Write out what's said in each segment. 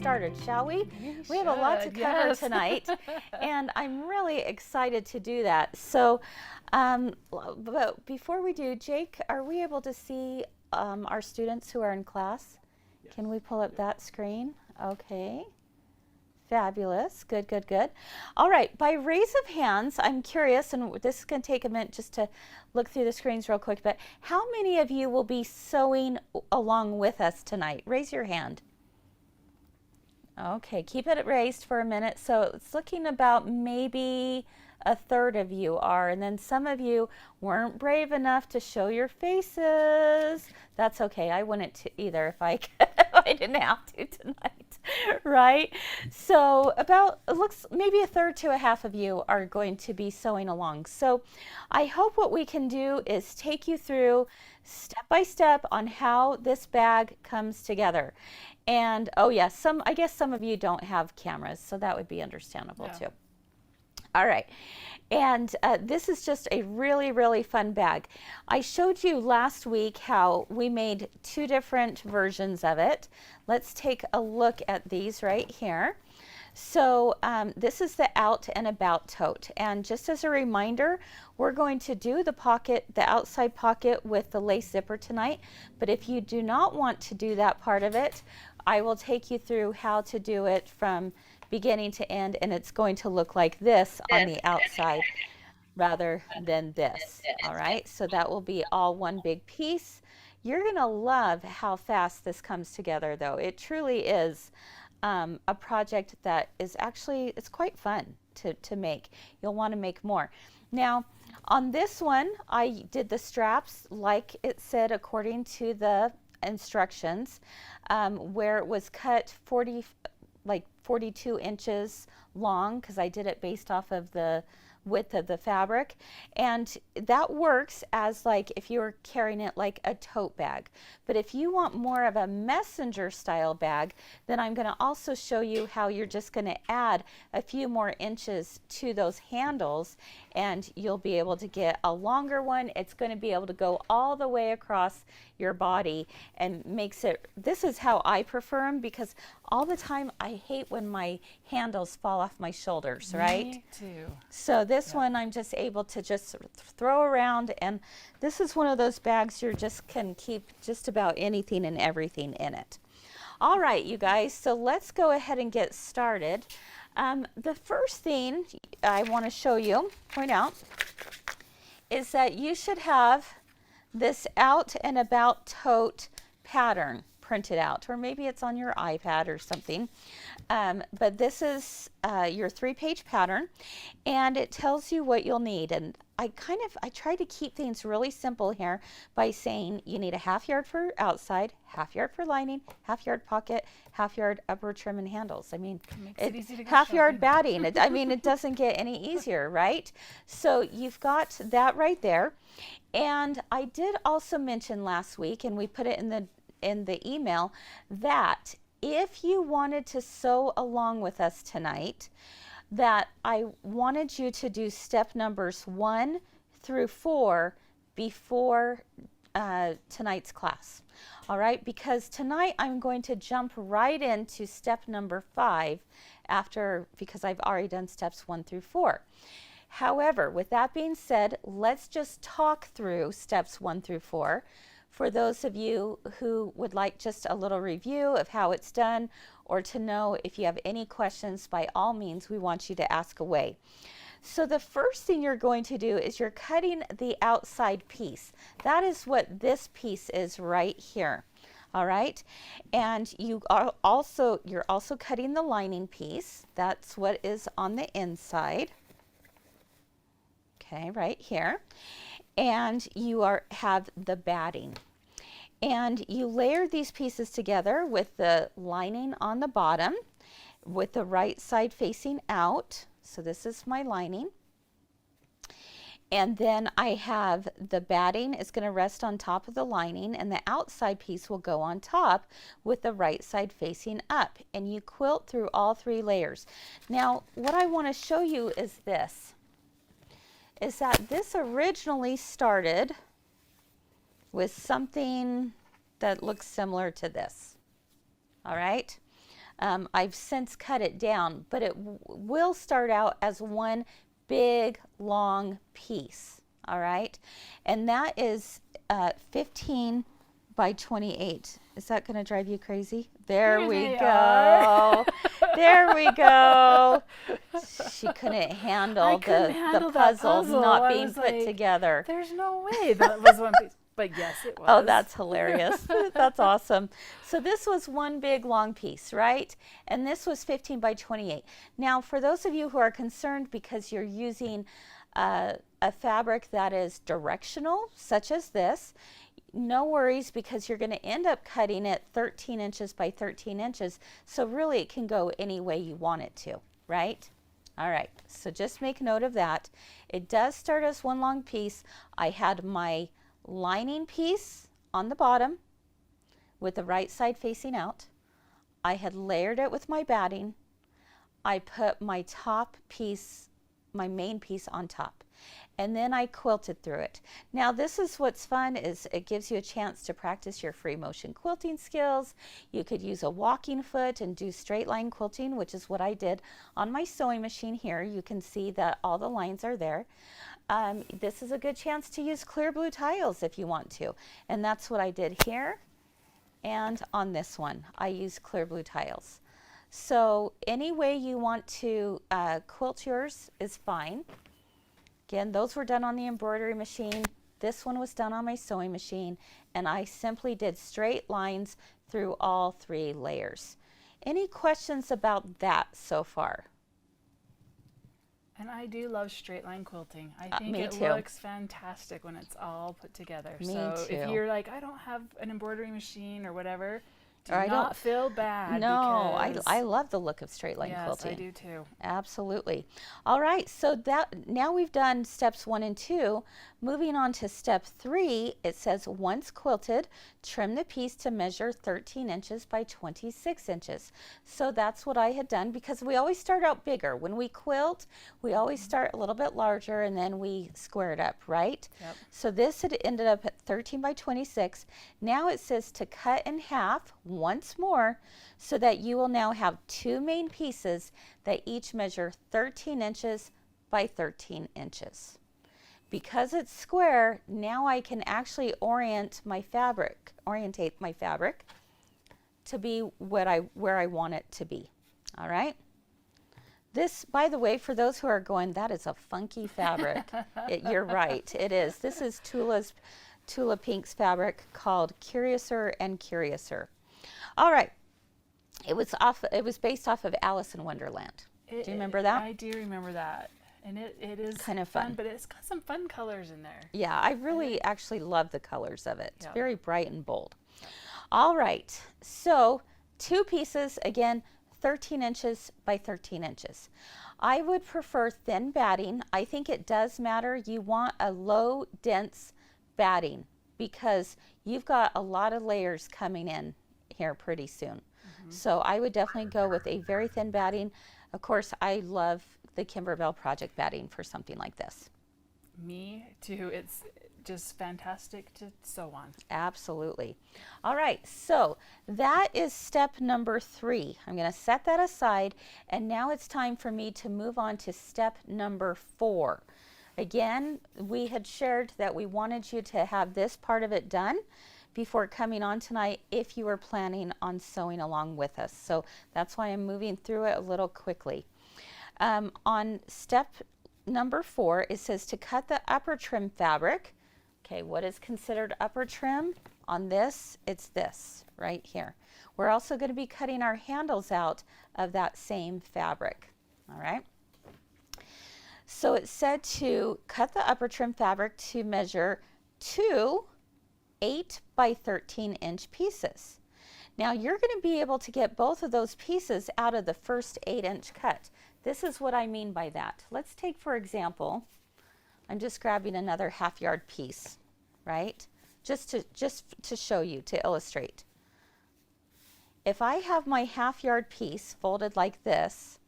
started, shall we? We have a lot to cover tonight, and I'm really excited to do that. So, but before we do, Jake, are we able to see our students who are in class? Yes. Can we pull up that screen? Okay. Fabulous. Good, good, good. All right. By raise of hands, I'm curious, and this is going to take a minute just to look through the screens real quick, but how many of you will be sewing along with us tonight? Raise your hand. Okay. Keep it raised for a minute. So it's looking about maybe a third of you are, and then some of you weren't brave enough to show your faces. That's okay. I wouldn't either if I if I didn't have to tonight, right? So about, it looks maybe a third to a half of you are going to be sewing along. So I hope what we can do is take you through step by step on how this bag comes together. And oh yes, I guess some of you don't have cameras, so that would be understandable too. All right, and this is just a really, really fun bag. I showed you last week how we made two different versions of it. Let's take a look at these right here. So this is the Out and About tote, and just as a reminder, we're going to do the pocket, the outside pocket with the lace zipper tonight, but if you do not want to do that part of it, I will take you through how to do it from beginning to end, and it's going to look like this on the outside rather than this. All right, so that will be all one big piece. You're going to love how fast this comes together, though. It truly is a project that is actually, it's quite fun to make. You'll want to make more. Now, on this one, I did the straps like it said according to the instructions, where it was cut 42 inches long, because I did it based off of the width of the fabric, and that works as like if you were carrying it like a tote bag. But if you want more of a messenger style bag, then I'm going to also show you how you're just going to add a few more inches to those handles, and you'll be able to get a longer one. It's going to be able to go all the way across your body, and makes it, this is how I prefer them, because all the time I hate when my handles fall off my shoulders, right? Me too. So this one I'm just able to just throw around, and this is one of those bags you just can keep just about anything and everything in it. All right, you guys, so let's go ahead and get started. The first thing I want to show you, point out, is that you should have this Out and About tote pattern printed out, or maybe it's on your iPad or something. But this is your 3-page pattern, and it tells you what you'll need. And I try to keep things really simple here by saying you need a 1/2 yard for outside, 1/2 yard for lining, 1/2 yard pocket, 1/2 yard upper trim and handles. I mean, it easy to go 1/2 yard shopping. batting. I mean, it doesn't get any easier, right? So you've got that right there. And I did also mention last week, and we put it in the email, that if you wanted to sew along with us tonight, that I wanted you to do step numbers 1 through 4 before tonight's class. All right, because tonight I'm going to jump right into step number 5 because I've already done steps 1 through 4. However, with that being said, let's just talk through steps 1 through 4. For those of you who would like just a little review of how it's done, or to know if you have any questions, by all means, we want you to ask away. So the first thing you're going to do is you're cutting the outside piece. That is what this piece is right here. All right, and you're also cutting the lining piece. That's what is on the inside. Okay, right here. And you have the batting. And you layer these pieces together with the lining on the bottom, with the right side facing out. So this is my lining. And then I have the batting is going to rest on top of the lining, and the outside piece will go on top with the right side facing up. And you quilt through all 3 layers. Now, what I want to show you is this. Is that this originally started with something that looks similar to this. All right, I've since cut it down, but it will start out as one big long piece. All right, and that is 15 by 28. Is that going to drive you crazy? There we go. There we go. She couldn't handle the puzzle not being put together. There's no way that was one piece. But yes, it was. Oh, that's hilarious. That's awesome. So this was one big long piece, right? And this was 15 by 28. Now, for those of you who are concerned because you're using a fabric that is directional, such as this, no worries, because you're going to end up cutting it 13 inches by 13 inches. So really it can go any way you want it to, right? All right, so just make note of that. It does start as one long piece. I had my lining piece on the bottom with the right side facing out. I had layered it with my batting. I put my top piece, my main piece on top, and then I quilted through it. Now this is what's fun, is it gives you a chance to practice your free motion quilting skills. You could use a walking foot and do straight line quilting, which is what I did on my sewing machine here. You can see that all the lines are there. This is a good chance to use clear blue tiles if you want to, and that's what I did here. And on this one I use clear blue tiles. So any way you want to quilt yours is fine. Again, those were done on the embroidery machine. This one was done on my sewing machine, and I simply did straight lines through all 3 layers. Any questions about that so far? And I do love straight line quilting. I think it too. looks fantastic when it's all put together. Me so too. if you're like, I don't have an embroidery machine or whatever, do Or I not don't feel bad. No, because I love the look of straight line yes, quilting. I do too. Absolutely. All right, so that now we've done steps 1 and 2. Moving on to step 3, it says once quilted, trim the piece to measure 13 inches by 26 inches. So that's what I had done, because we always start out bigger. When we quilt, we always start a little bit larger and then we square it up, right? Yep. So this had ended up at 13 by 26. Now it says to cut in half once more, so that you will now have 2 main pieces that each measure 13 inches by 13 inches. Because it's square, now I can actually orientate my fabric to be where I want it to be. All right. This, by the way, for those who are going, that is a funky fabric. You're right, it is. This is Tula Pink's fabric called Curiouser and Curiouser. All right. It was based off of Alice in Wonderland. Do you remember that? I do remember that. And it is kind of fun, but it's got some fun colors in there. Yeah, I really actually love the colors of it. It's Yep. very bright and bold. All right, so 2 pieces, again, 13 inches by 13 inches. I would prefer thin batting. I think it does matter. You want a low, dense batting because you've got a lot of layers coming in here pretty soon. So I would definitely go with a very thin batting. Of course, I love the Kimberbell Project batting for something like this. Me too. It's just fantastic to sew on. Absolutely. All right, so that is step number 3. I'm going to set that aside, and now it's time for me to move on to step number 4. Again, we had shared that we wanted you to have this part of it done before coming on tonight if you were planning on sewing along with us. So that's why I'm moving through it a little quickly. On step number 4, it says to cut the upper trim fabric. Okay, what is considered upper trim? On this, it's this right here. We're also going to be cutting our handles out of that same fabric. All right. So it said to cut the upper trim fabric to measure 2 8 by 13 inch pieces. Now you're going to be able to get both of those pieces out of the first 8-inch cut. This is what I mean by that. Let's take, for example, I'm just grabbing another half-yard piece, right? Just to show you, to illustrate. If I have my half-yard piece folded like this,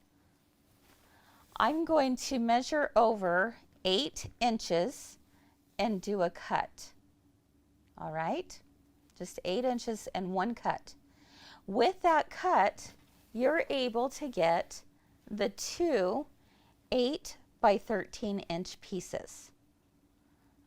I'm going to measure over 8 inches and do a cut. All right, just 8 inches and one cut. With that cut, you're able to get the two 8 by 13 inch pieces.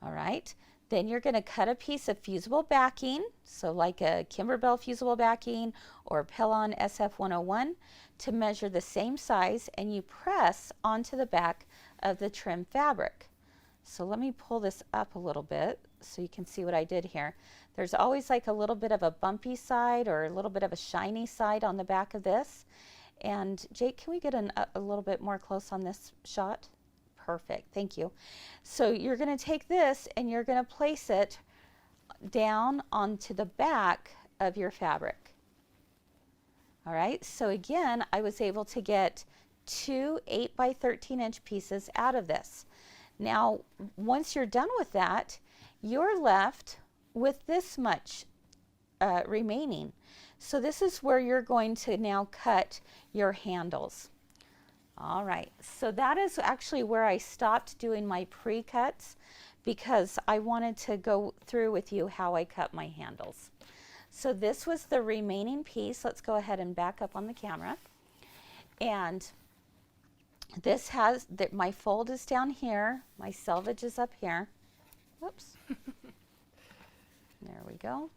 All right, then you're going to cut a piece of fusible backing, so like a Kimberbell fusible backing or Pellon SF101, to measure the same size, and you press onto the back of the trim fabric. So let me pull this up a little bit so you can see what I did here. There's always like a little bit of a bumpy side or a little bit of a shiny side on the back of this. And Jake, can we get a little bit more close on this shot? Perfect, thank you. So you're going to take this and you're going to place it down onto the back of your fabric. All right, so again, I was able to get two 8 by 13 inch pieces out of this. Now, once you're done with that, you're left with this much remaining. So this is where you're going to now cut your handles. All right, so that is actually where I stopped doing my pre-cuts because I wanted to go through with you how I cut my handles. So this was the remaining piece. Let's go ahead and back up on the camera. And this has, my fold is down here, my selvage is up here. Whoops. There we go.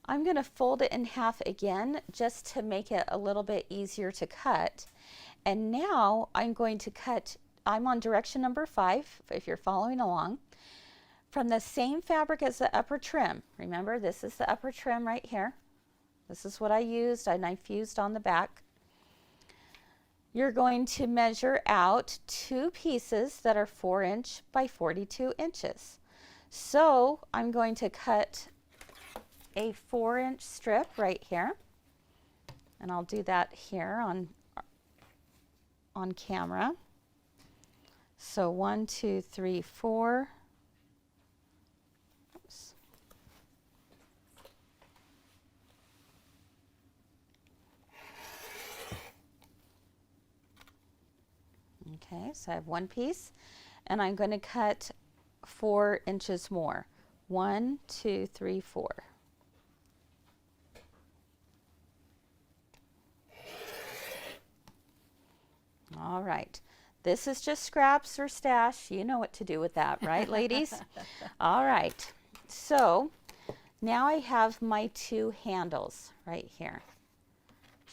I'm going to fold it in half again just to make it a little bit easier to cut. And now I'm going to cut, I'm on direction number 5, if you're following along, from the same fabric as the upper trim. Remember, this is the upper trim right here. This is what I used, and I fused on the back. You're going to measure out two pieces that are 4" by 42 inches. So I'm going to cut a 4" strip right here, and I'll do that here on camera. So 1, 2, 3, 4. Oops. Okay, so I have one piece, and I'm going to cut 4 inches more. 1, 2, 3, 4. All right, this is just scraps or stash. You know what to do with that, right, ladies? All right, so now I have my two handles right here.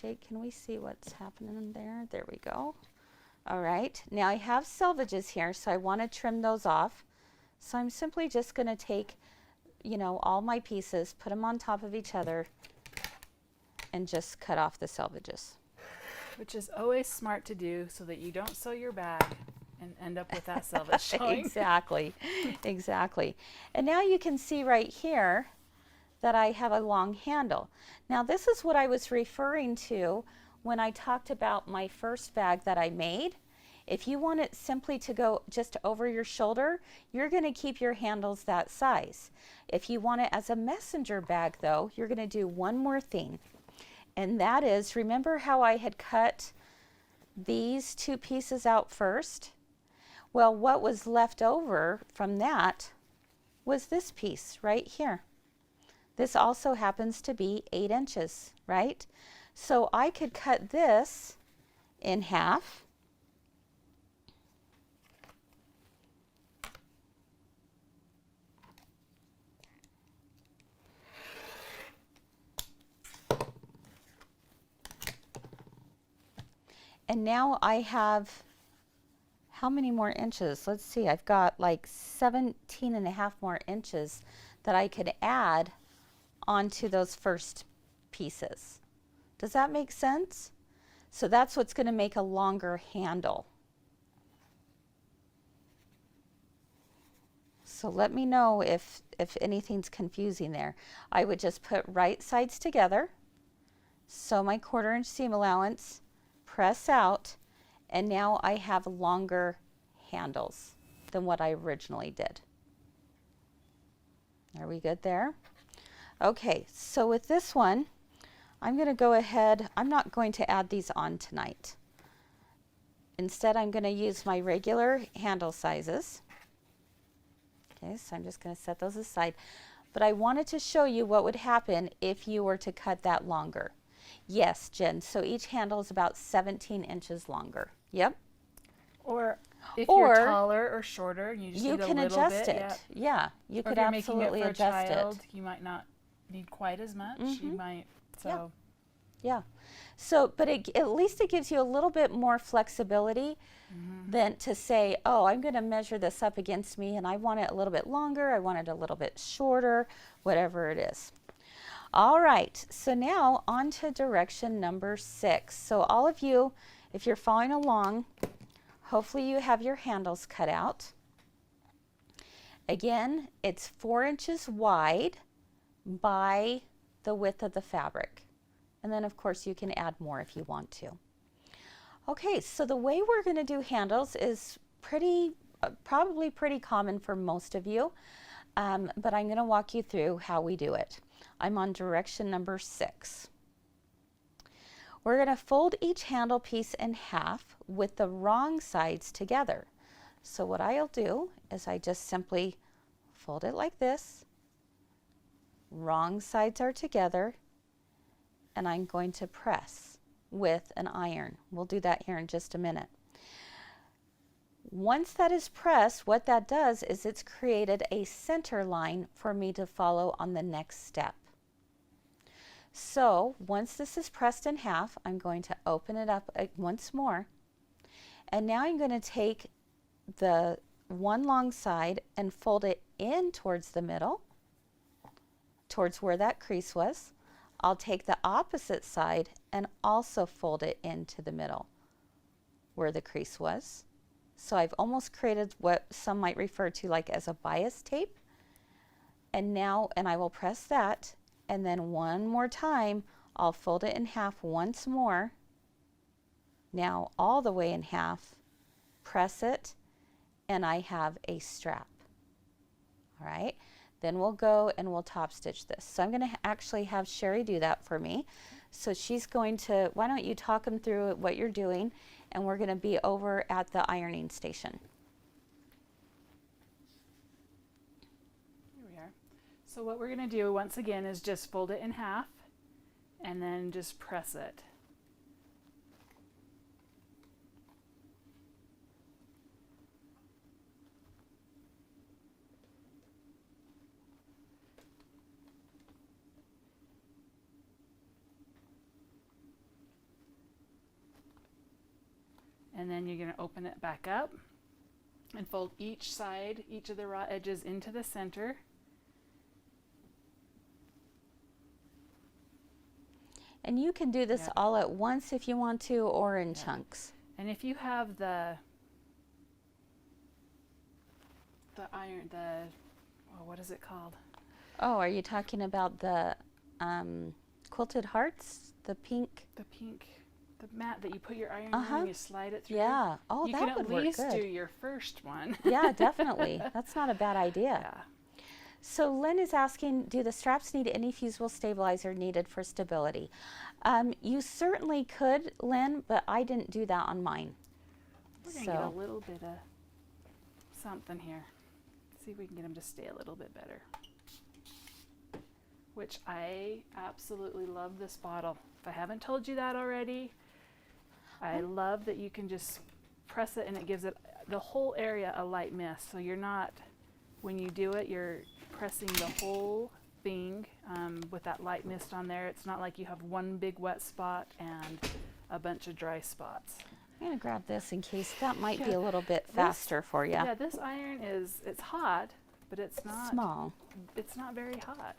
Jake, can we see what's happening in there? There we go. All right, now I have selvages here, so I want to trim those off. So I'm simply just going to take, you know, all my pieces, put them on top of each other, and just cut off the selvages. Which is always smart to do so that you don't sew your bag and end up with that selvage showing. Exactly, exactly. And now you can see right here that I have a long handle. Now this is what I was referring to when I talked about my first bag that I made. If you want it simply to go just over your shoulder, you're going to keep your handles that size. If you want it as a messenger bag though, you're going to do one more thing. And that is, remember how I had cut these two pieces out first? Well, what was left over from that was this piece right here. This also happens to be 8 inches, right? So I could cut this in half. And now I have, how many more inches? Let's see, I've got like 17.5 more inches that I could add onto those first pieces. Does that make sense? So that's what's going to make a longer handle. So let me know if anything's confusing there. I would just put right sides together, sew my 1/4 inch seam allowance, press out, and now I have longer handles than what I originally did. Are we good there? Okay, so with this one, I'm going to go ahead, I'm not going to add these on tonight. Instead, I'm going to use my regular handle sizes. Okay, so I'm just going to set those aside. But I wanted to show you what would happen if you were to cut that longer. Yes, Jen. So each handle is about 17 inches longer. Yep. Or if Or you're taller or shorter, you just you need a can little adjust bit. it. Yep. Yeah, you Or could if you're making it absolutely for a adjust child, it. you might not need quite as much. You might, Yeah. so. Yeah. So, but at least it gives you a little bit more flexibility than to say, oh, I'm going to measure this up against me and I want it a little bit longer, I want it a little bit shorter, whatever it is. All right, so now on to direction number 6. So all of you, if you're following along, hopefully you have your handles cut out. Again, it's 4 inches wide by the width of the fabric. And then of course you can add more if you want to. Okay, so the way we're going to do handles is probably pretty common for most of you, but I'm going to walk you through how we do it. I'm on direction number 6. We're going to fold each handle piece in half with the wrong sides together. So what I'll do is I just simply fold it like this. Wrong sides are together, and I'm going to press with an iron. We'll do that here in just a minute. Once that is pressed, what that does is it's created a center line for me to follow on the next step. So once this is pressed in half, I'm going to open it up once more. And now I'm going to take the one long side and fold it in towards the middle, towards where that crease was. I'll take the opposite side and also fold it into the middle where the crease was. So I've almost created what some might refer to like as a bias tape. And I will press that, and then one more time I'll fold it in half once more. Now all the way in half, press it, and I have a strap. All right. Then we'll go and we'll top stitch this. So I'm going to actually have Sherry do that for me. So she's going to, why don't you talk them through what you're doing, and we're going to be over at the ironing station. Here we are. So what we're going to do once again is just fold it in half and then just press it. And then you're going to open it back up and fold each side, each of the raw edges into the center. And you can do this all at once if you want to, or in chunks. And if you have the iron, what is it called? Oh, are you talking about the quilted hearts? The pink? The mat that you put your iron on and you slide it through. Yeah. Oh, you that can would at work least good. do your first one. Yeah, definitely. That's not a bad idea. Yeah. So Lynn is asking, do the straps need any fusible stabilizer needed for stability? You certainly could, Lynn, but I didn't do that on mine. We're going to get a little bit of something here. See if we can get them to stay a little bit better. Which I absolutely love this bottle. If I haven't told you that already, I love that you can just press it and it gives it the whole area a light mist. So you're not, when you do it, you're pressing the whole thing with that light mist on there. It's not like you have one big wet spot and a bunch of dry spots. I'm going to grab this in case that might be a little bit faster for you. Yeah, this iron it's hot, but it's not small. It's not very hot.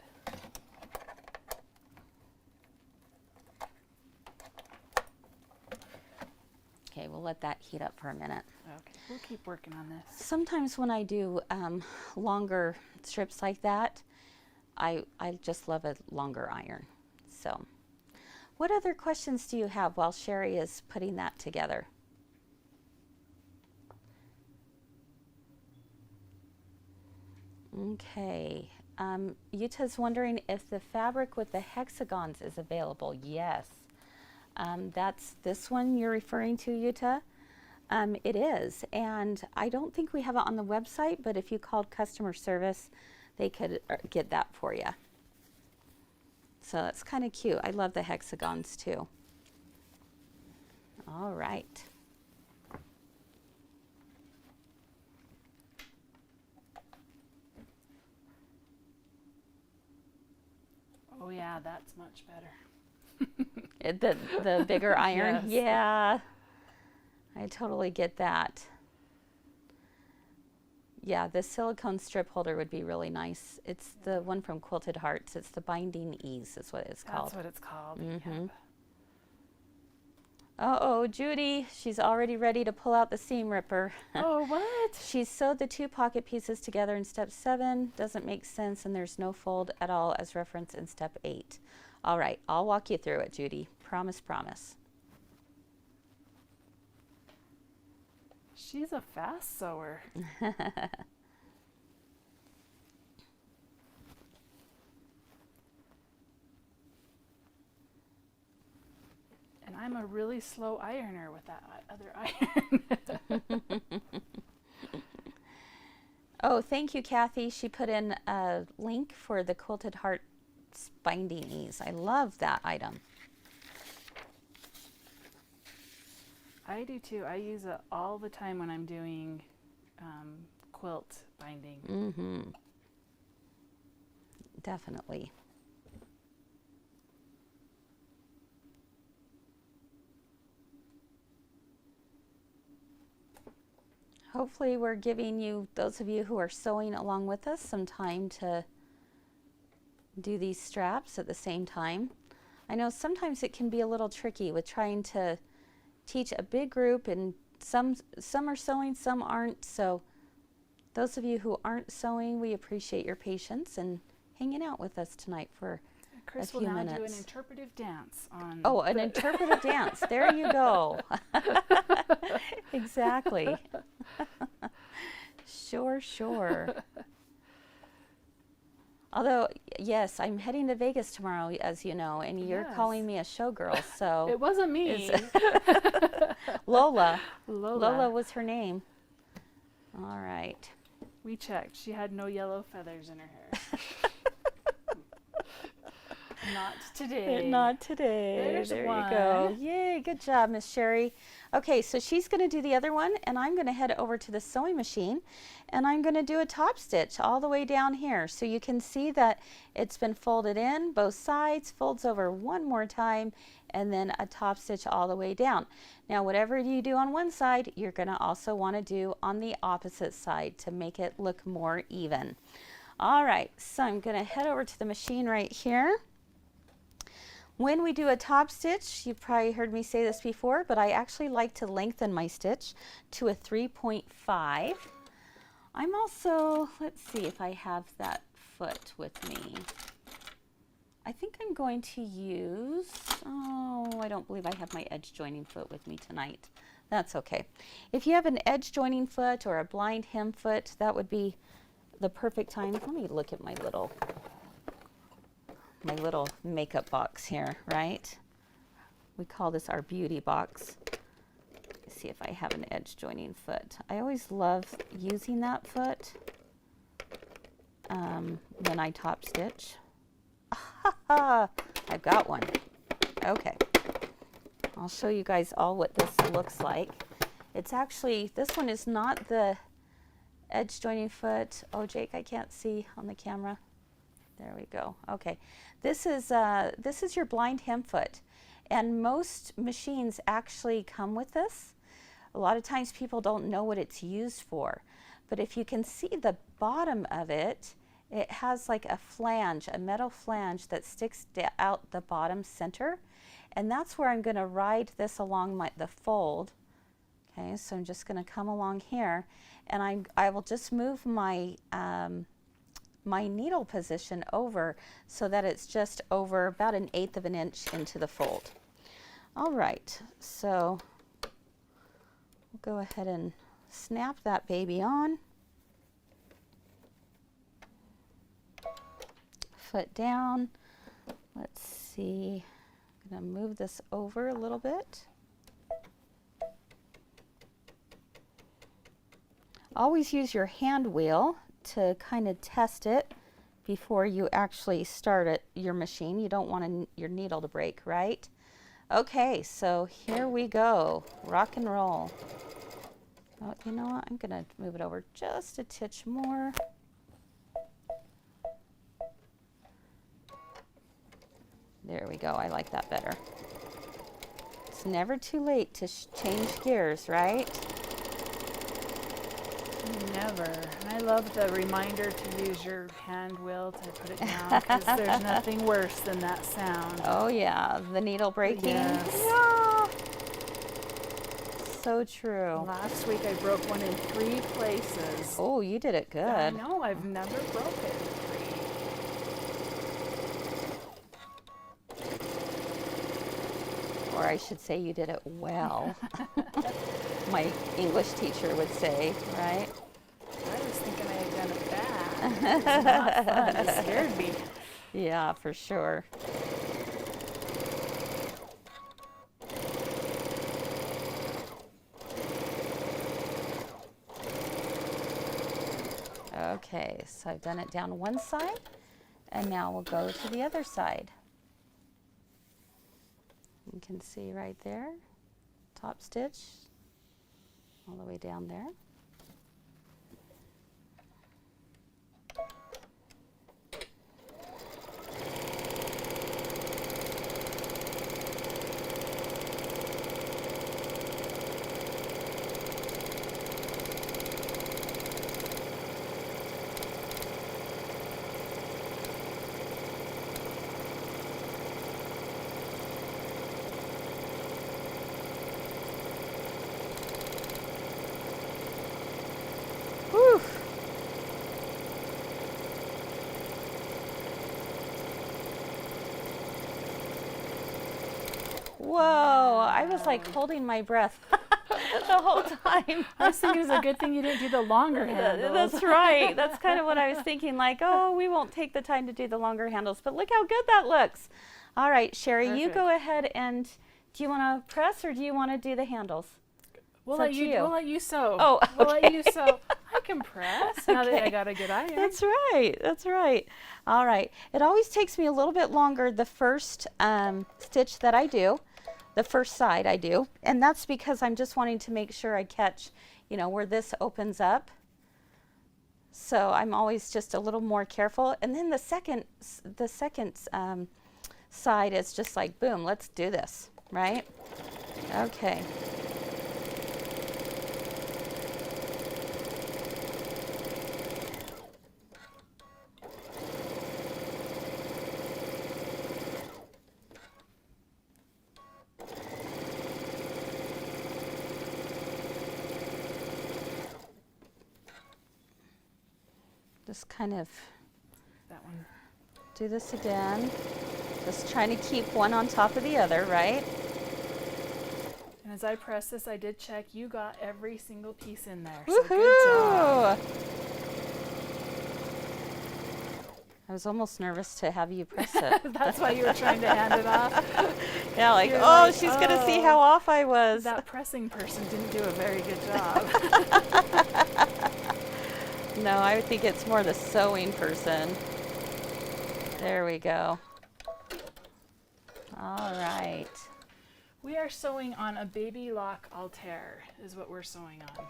Okay, we'll let that heat up for a minute. Okay, we'll keep working on this. Sometimes when I do longer strips like that, I just love a longer iron. So, what other questions do you have while Sherry is putting that together? Okay, Yuta's wondering if the fabric with the hexagons is available. Yes. That's this one you're referring to, Yuta. It is, and I don't think we have it on the website, but if you called customer service, they could get that for you. So that's kind of cute. I love the hexagons too. All right. Oh yeah, that's much better. The bigger iron. Yes. Yeah. I totally get that. Yeah, the silicone strip holder would be really nice. It's the one from Quilted Hearts. It's the Binding Ease is what it's called. That's what it's called. Mhm. Yep. Uh-oh, Judy, she's already ready to pull out the seam ripper. Oh, what? She's sewed the 2 pocket pieces together in step 7. Doesn't make sense, and there's no fold at all as referenced in step 8. All right, I'll walk you through it, Judy. Promise, promise. She's a fast sewer. And I'm a really slow ironer with that other iron. Oh, thank you, Kathy. She put in a link for the Quilted Hearts Binding Ease. I love that item. I do too. I use it all the time when I'm doing quilt binding. Mm-hmm. Definitely. Hopefully we're giving you, those of you who are sewing along with us, some time to do these straps at the same time. I know sometimes it can be a little tricky with trying to teach a big group, and some are sewing, some aren't. So those of you who aren't sewing, we appreciate your patience and hanging out with us tonight for Chris a few will now minutes. do an interpretive dance on. Oh, an interpretive dance. There you go. Exactly. Sure. Although, yes, I'm heading to Vegas tomorrow, as you know, and you're Yes. calling me a showgirl, so. It wasn't me. Lola. Lola. Lola was her name. All right. We checked. She had no yellow feathers in her hair. Not today. Not today. There's there one. you go. Yay, good job, Miss Sherry. Okay, so she's going to do the other one, and I'm going to head over to the sewing machine, and I'm going to do a top stitch all the way down here. So you can see that it's been folded in both sides, folds over one more time, and then a top stitch all the way down. Now, whatever you do on one side, you're going to also want to do on the opposite side to make it look more even. All right, so I'm going to head over to the machine right here. When we do a top stitch, you've probably heard me say this before, but I actually like to lengthen my stitch to a 3.5. I'm also, let's see if I have that foot with me. I think I'm going to use, oh, I don't believe I have my edge joining foot with me tonight. That's okay. If you have an edge joining foot or a blind hem foot, that would be the perfect time. Let me look at my little makeup box here, right? We call this our beauty box. Let's see if I have an edge joining foot. I always love using that foot when I top stitch. I've got one. Okay. I'll show you guys all what this looks like. It's actually, this one is not the edge joining foot. Oh, Jake, I can't see on the camera. There we go. Okay. This is your blind hem foot, and most machines actually come with this. A lot of times people don't know what it's used for, but if you can see the bottom of it, it has like a flange, a metal flange that sticks out the bottom center, and that's where I'm going to ride this along the fold. Okay, so I'm just going to come along here, and I will just move my my needle position over so that it's just over about 1/8 of an inch into the fold. All right, so we'll go ahead and snap that baby on. Foot down. Let's see, I'm gonna move this over a little bit. Always use your hand wheel to kind of test it before you actually start your machine. You don't want your needle to break, right? Okay, so here we go. Rock and roll. Oh, you know what? I'm gonna move it over just a titch more. There we go. I like that better. It's never too late to change gears, right? Never. And I love the reminder to use your hand wheel to put it down, because there's nothing worse than that sound. Oh yeah, the needle breaking. Yes. Yeah. So true. Last week I broke one in 3 places. Oh, you did it good. I know, I've never broke it in 3. Or I should say you did it well. My English teacher would say, right? I was thinking I had done it bad. It's not fun. It scared me. Yeah, for sure. Okay, so I've done it down one side, and now we'll go to the other side. You can see right there, top stitch, all the way down there. Whew. Whoa, I was like holding my breath the whole time. I was thinking it's a good thing you didn't do the longer handles. That's right. That's kind of what I was thinking, like, oh, we won't take the time to do the longer handles, but look how good that looks. All right, Sherry, you Perfect. go ahead, and do you want to press or do you want to do the handles? We'll It's up let to you. you. We'll let you sew. Oh, We'll let okay. you sew. I can press now that Okay. I got a good iron. That's right. That's right. All right. It always takes me a little bit longer the first stitch that I do, the first side I do, and that's because I'm just wanting to make sure I catch, you know, where this opens up. So I'm always just a little more careful. And then the second side is just like, boom, let's do this, right? Okay. Just kind of That one. do this again. Just trying to keep one on top of the other, right? And as I press this, I did check. You got every single piece in there. So good job. Woohoo! I was almost nervous to have you press it. That's why you were trying to hand it off. Yeah, like, You're oh, like, she's gonna see "Oh, how off I was. That pressing person didn't do a very good job. No, I would think it's more the sewing person. There we go. All right. We are sewing on a baby lock Altair is what we're sewing on.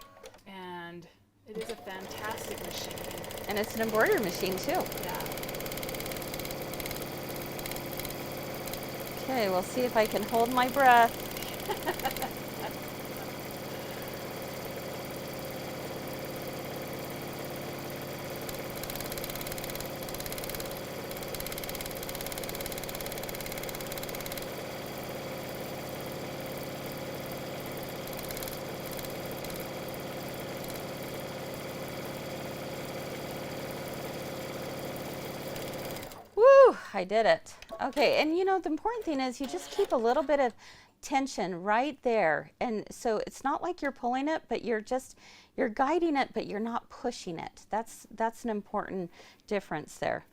And it is a fantastic machine. And it's an embroidery machine too. Yeah. Okay, we'll see if I can hold my breath. Woo, I did it. Okay, and you know, the important thing is you just keep a little bit of tension right there. And so it's not like you're pulling it, but you're guiding it, but you're not pushing it. That's an important difference there.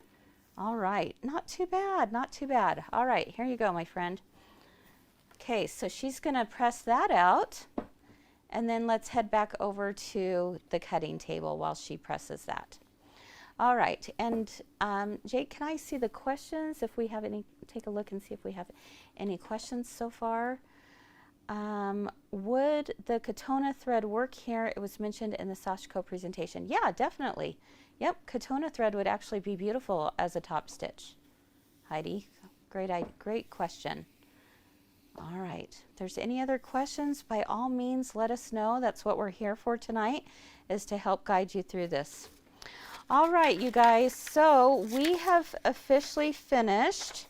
All right, not too bad, not too bad. All right, here you go, my friend. Okay, so she's gonna press that out, and then let's head back over to the cutting table while she presses that. All right, and Jake, can I see the questions if we have any? Take a look and see if we have any questions so far. Would the Katona thread work here? It was mentioned in the Sashiko presentation. Yeah, definitely. Yep, Katona thread would actually be beautiful as a top stitch. Heidi, great question. All right, if there's any other questions, by all means, let us know. That's what we're here for tonight, is to help guide you through this. All right, you guys, so we have officially finished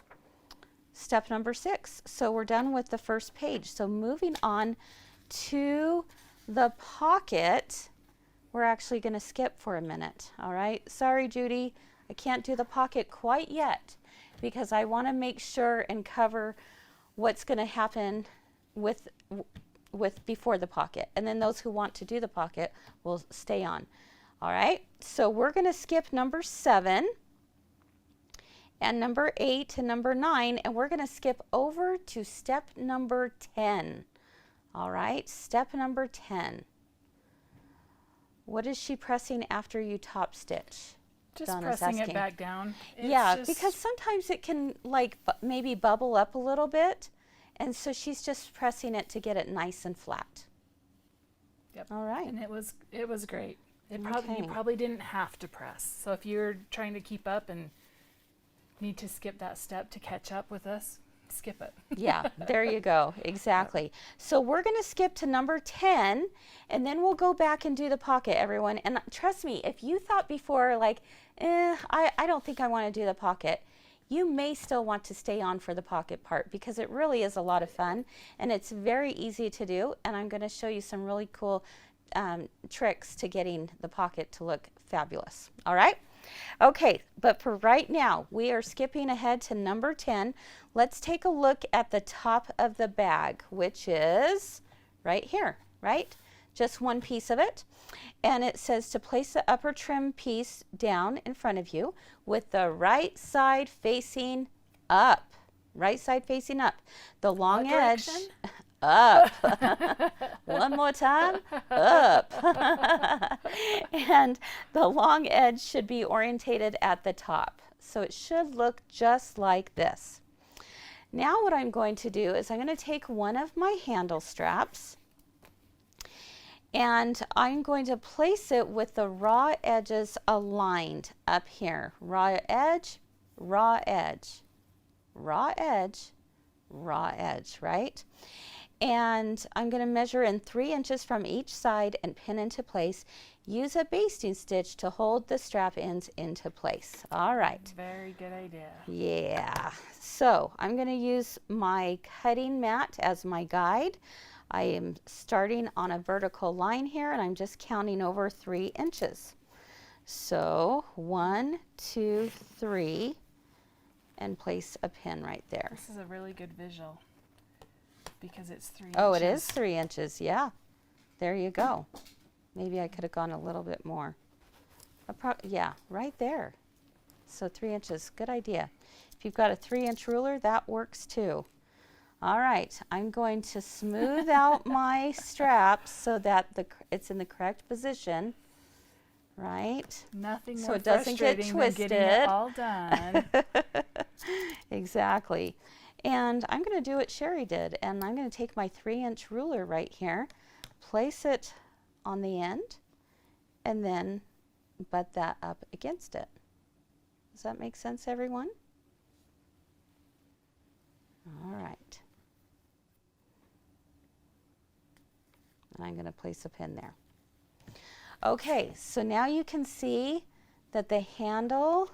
step number 6. So we're done with the first page. So moving on to the pocket, we're actually going to skip for a minute. All right, sorry, Judy, I can't do the pocket quite yet because I want to make sure and cover what's going to happen with before the pocket. And then those who want to do the pocket will stay on. All right, so we're going to skip number 7 and number 8 and number 9, and we're going to skip over to step number 10. All right, step number 10. What is she pressing after you top stitch? Just Donna's pressing asking. it back down. Yeah, because sometimes it can like maybe bubble up a little bit, and so she's just pressing it to get it nice and flat. Yep. All right. And it was great. You Okay. probably didn't have to press. So if you're trying to keep up and need to skip that step to catch up with us, skip it. Yeah, there you go. Exactly. So we're going to skip to number 10, and then we'll go back and do the pocket, everyone. And trust me, if you thought before, like, I don't think I want to do the pocket, you may still want to stay on for the pocket part because it really is a lot of fun, and it's very easy to do. And I'm going to show you some really cool tricks to getting the pocket to look fabulous. All right? Okay, but for right now, we are skipping ahead to number 10. Let's take a look at the top of the bag, which is right here, right? Just one piece of it. And it says to place the upper trim piece down in front of you with the right side facing up. Right side facing up. The long What edge. direction? Up. One more time. Up. And the long edge should be orientated at the top. So it should look just like this. Now what I'm going to do is I'm going to take one of my handle straps and I'm going to place it with the raw edges aligned up here. Raw edge, raw edge, raw edge, raw edge, right? And I'm going to measure in 3 inches from each side and pin into place. Use a basting stitch to hold the strap ends into place. All right. Very good idea. Yeah. So I'm going to use my cutting mat as my guide. I am starting on a vertical line here and I'm just counting over 3 inches. So 1, 2, 3, and place a pin right there. This is a really good visual because it's 3 Oh, inches. it is 3 inches. Yeah. There you go. Maybe I could have gone a little bit more. Yeah, right there. So 3 inches. Good idea. If you've got a 3-inch ruler, that works too. All right. I'm going to smooth out my straps so that it's in the correct position. Right? Nothing So more it doesn't get frustrating than getting it twisted. all done. Exactly. And I'm going to do what Sherry did, and I'm going to take my 3-inch ruler right here, place it on the end, and then butt that up against it. Does that make sense, everyone? All right. And I'm going to place a pin there. Okay, so now you can see that the handle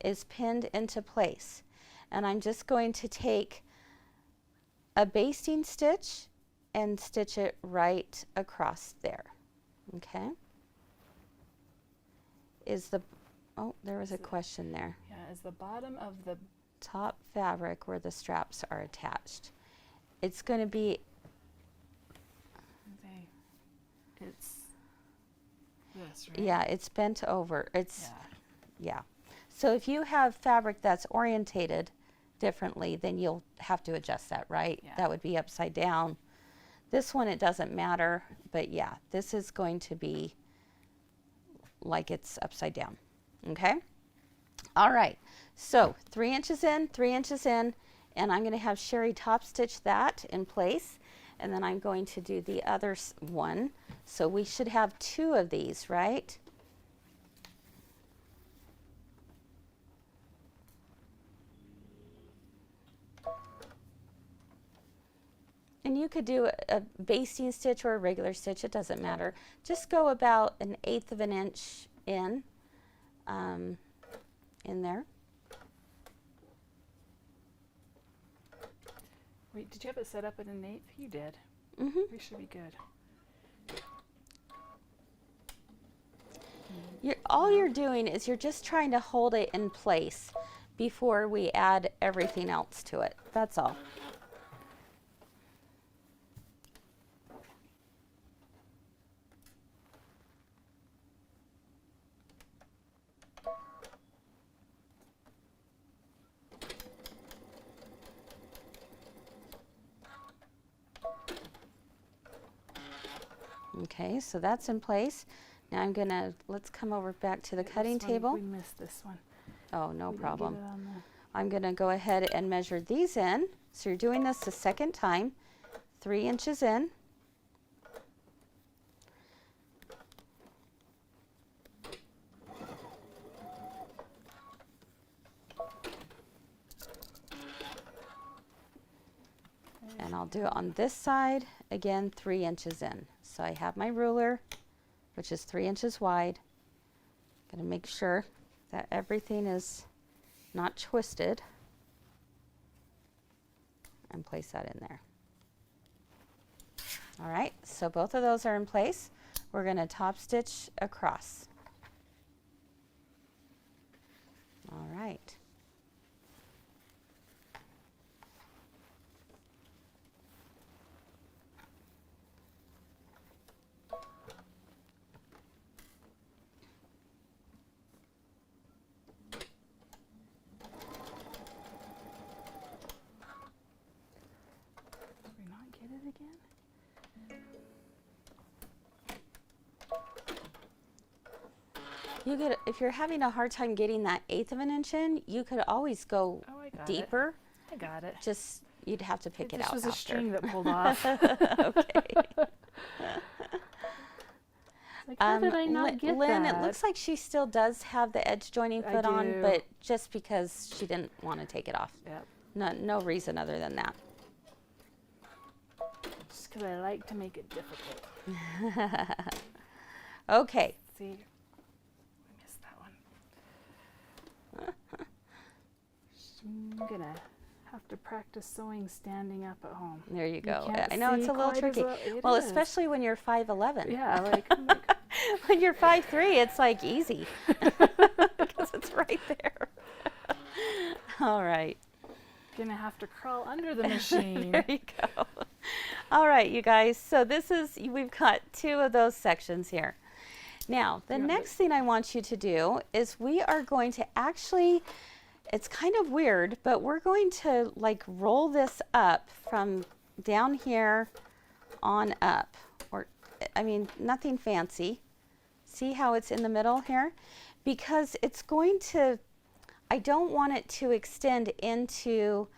is pinned into place. And I'm just going to take a basting stitch and stitch it right across there. Okay? Oh, there was a question there. Yeah, is the bottom of the Top fabric where the straps are attached. It's going to be, it's this, right? yeah, it's bent over. It's, Yeah. yeah. So if you have fabric that's orientated differently, then you'll have to adjust that, right? Yeah. That would be upside down. This one, it doesn't matter, but yeah, this is going to be like it's upside down. Okay. All right. So 3 inches in, 3 inches in, and I'm going to have Sherry top stitch that in place. And then I'm going to do the other one. So we should have 2 of these, right? And you could do a basting stitch or a regular stitch, it doesn't matter. Just go about 1/8 of an inch in there. Wait, did you have it set up at 1/8? You did. Mm-hmm. We should be good. All you're doing is you're just trying to hold it in place before we add everything else to it. That's all. Okay, so that's in place. Now let's come over back to the cutting table. We missed this one. Oh, no We didn't problem. get it on I'm going to go ahead and measure these in. So you're doing this the second time, 3 inches in. And I'll do it on this side, again, 3 inches in. So I have my ruler, which is 3 inches wide. Going to make sure that everything is not twisted and place that in there. All right, so both of those are in place. We're going to top stitch across. All right. Did we not get it again? If you're having a hard time getting that 1/8 of an inch in, you could always go deeper. I got it. Just you'd have to pick it out This was after. a string that pulled off. Okay. Like, how did I not get Lynn, that? it looks like she still does have the edge joining I foot on, do. but just because she didn't want to take it off. Yep. No reason other than that. Just because I like to make it difficult. Okay. See, I missed that one. I'm gonna have to practice sewing standing up at home. There you go. can't I know it's see a little quite as tricky. it Well, is. especially when you're 5'11". Yeah, like, I'm like When you're 5'3", it's like easy because it's right there. All right. gonna have to crawl under the machine. There you go. All right, you guys. So we've got 2 of those sections here. Now, the next thing I want you to do is we are going to actually, it's kind of weird, but we're going to like roll this up from down here on up. Nothing fancy. See how it's in the middle here? Because it's going to, I don't want it to extend into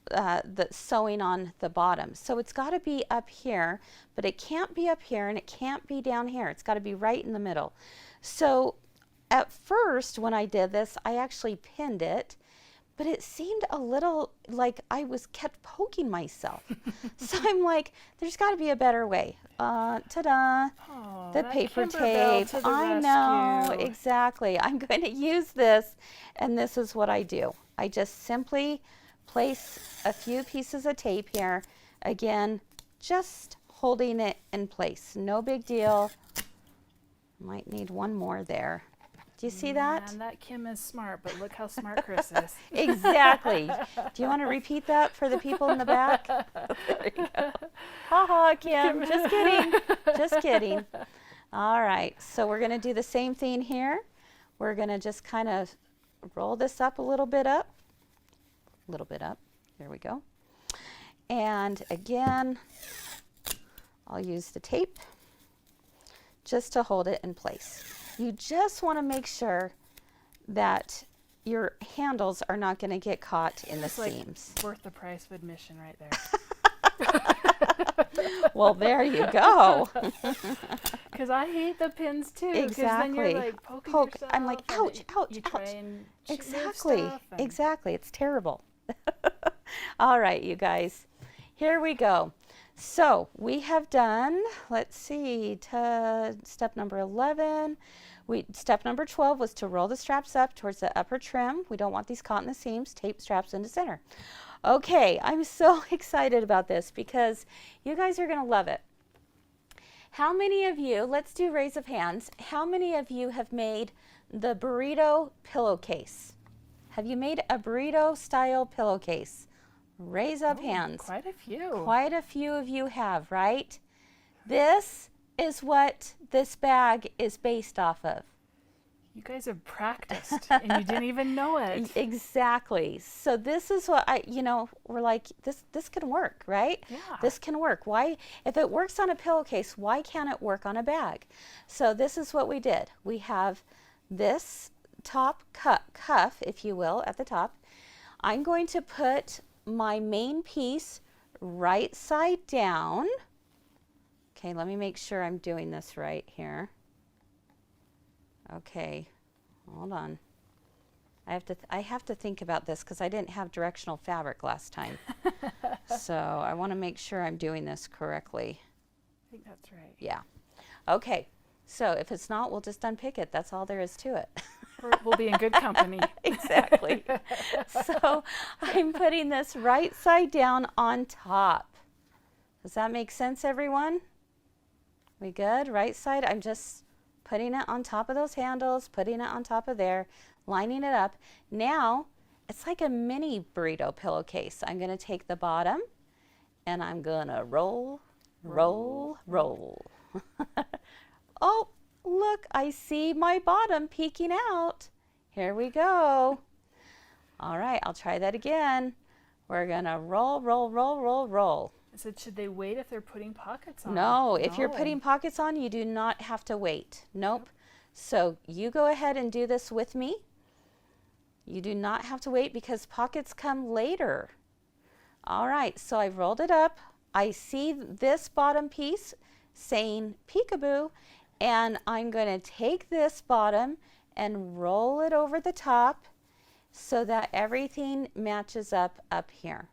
the sewing on the bottom. So it's got to be up here, but it can't be up here and it can't be down here. It's got to be right in the middle. So at first when I did this, I actually pinned it, but it seemed a little like I kept poking myself. So I'm like, there's got to be a better way. Ta-da! Oh, The that paper Kimberbell tape. to the I know, rescue. exactly. I'm going to use this, and this is what I do. I just simply place a few pieces of tape here. Again, just holding it in place. No big deal. Might need one more there. Do you see that? Man, that Kim is smart, but look how smart Chris is. Exactly. Do you want to repeat that for the people in the back? There you go. Ha ha, Kim. Just kidding. Just kidding. All right. So we're going to do the same thing here. We're going to just kind of roll this up a little bit up. A little bit up. There we go. And again, I'll use the tape just to hold it in place. You just want to make sure that your handles are not going to get caught in the It's like seams. worth the price of admission right there. Well, there you go. Because I hate the pins too. Because then Exactly. you're like poking yourself. I'm like, and ouch, it- ouch, You try ouch. and move Exactly. stuff and- Exactly. It's terrible. All right, you guys. Here we go. So we have done, let's see, step number 11. Step number 12 was to roll the straps up towards the upper trim. We don't want these caught in the seams. Tape straps into center. Okay, I'm so excited about this because you guys are going to love it. How many of you, let's do raise of hands, how many of you have made the burrito pillowcase? Have you made a burrito style pillowcase? Raise up hands. Quite a few. Quite a few of you have, right? This is what this bag is based off of. You guys have practiced and you didn't even know it. Exactly. So this is what we're like, this can work, right? Yeah. This can work. Why, if it works on a pillowcase, why can't it work on a bag? So this is what we did. We have this top cuff, if you will, at the top. I'm going to put my main piece right side down. Okay, let me make sure I'm doing this right here. Okay, hold on. I have to think about this because I didn't have directional fabric last time. So I want to make sure I'm doing this correctly. I think that's right. Yeah. Okay, so if it's not, we'll just unpick it. That's all there is to it. We'll be in good company. Exactly. So I'm putting this right side down on top. Does that make sense, everyone? We good? Right side, I'm just putting it on top of those handles, putting it on top of there, lining it up. Now, it's like a mini burrito pillowcase. I'm going to take the bottom and I'm going to roll, roll, roll. Oh, look, I see my bottom peeking out. Here we go. All right, I'll try that again. We're going to roll, roll, roll, roll, roll. I said, should they wait if they're putting pockets on? No, if you're putting pockets on, you do not have to wait. Nope. So you go ahead and do this with me. You do not have to wait because pockets come later. All right, so I've rolled it up. I see this bottom piece saying peekaboo, and I'm going to take this bottom and roll it over the top so that everything matches up here.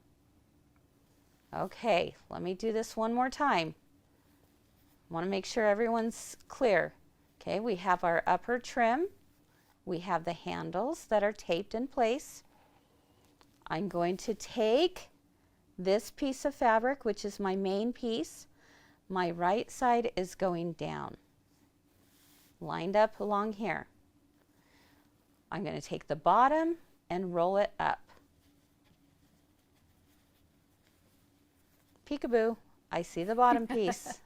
Okay, let me do this one more time. Want to make sure everyone's clear. Okay, we have our upper trim. We have the handles that are taped in place. I'm going to take this piece of fabric, which is my main piece. My right side is going down, lined up along here. I'm going to take the bottom and roll it up. Peekaboo, I see the bottom piece.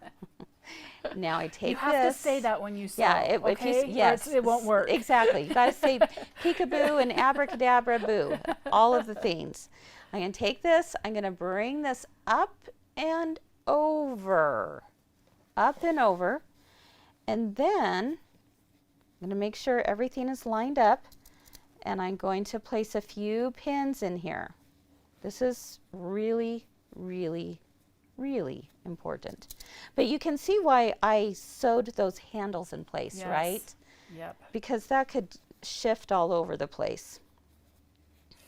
Now I take this. You have to say that when you sew. Yeah, okay? yes, it won't work. Exactly. You got to say peekaboo and abracadabra boo, all of the things. I'm going to take this, I'm going to bring this up and over, and then I'm going to make sure everything is lined up, and I'm going to place a few pins in here. This is really, really, really important. But you can see why I sewed those handles in place, Yes. right? Yep. Because that could shift all over the place.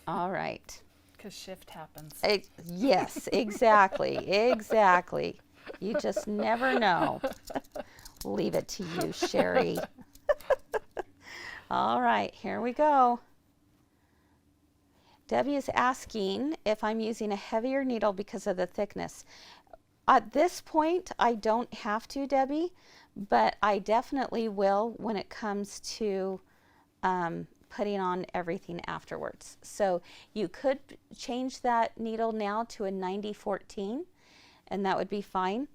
All right. Because shift happens. Yes, exactly, exactly. You just never know. Leave it to you, Sherry. All right, here we go. Debbie is asking if I'm using a heavier needle because of the thickness. At this point, I don't have to, Debbie, but I definitely will when it comes to putting on everything afterwards. So you could change that needle now to a 90-14, and that would be fine.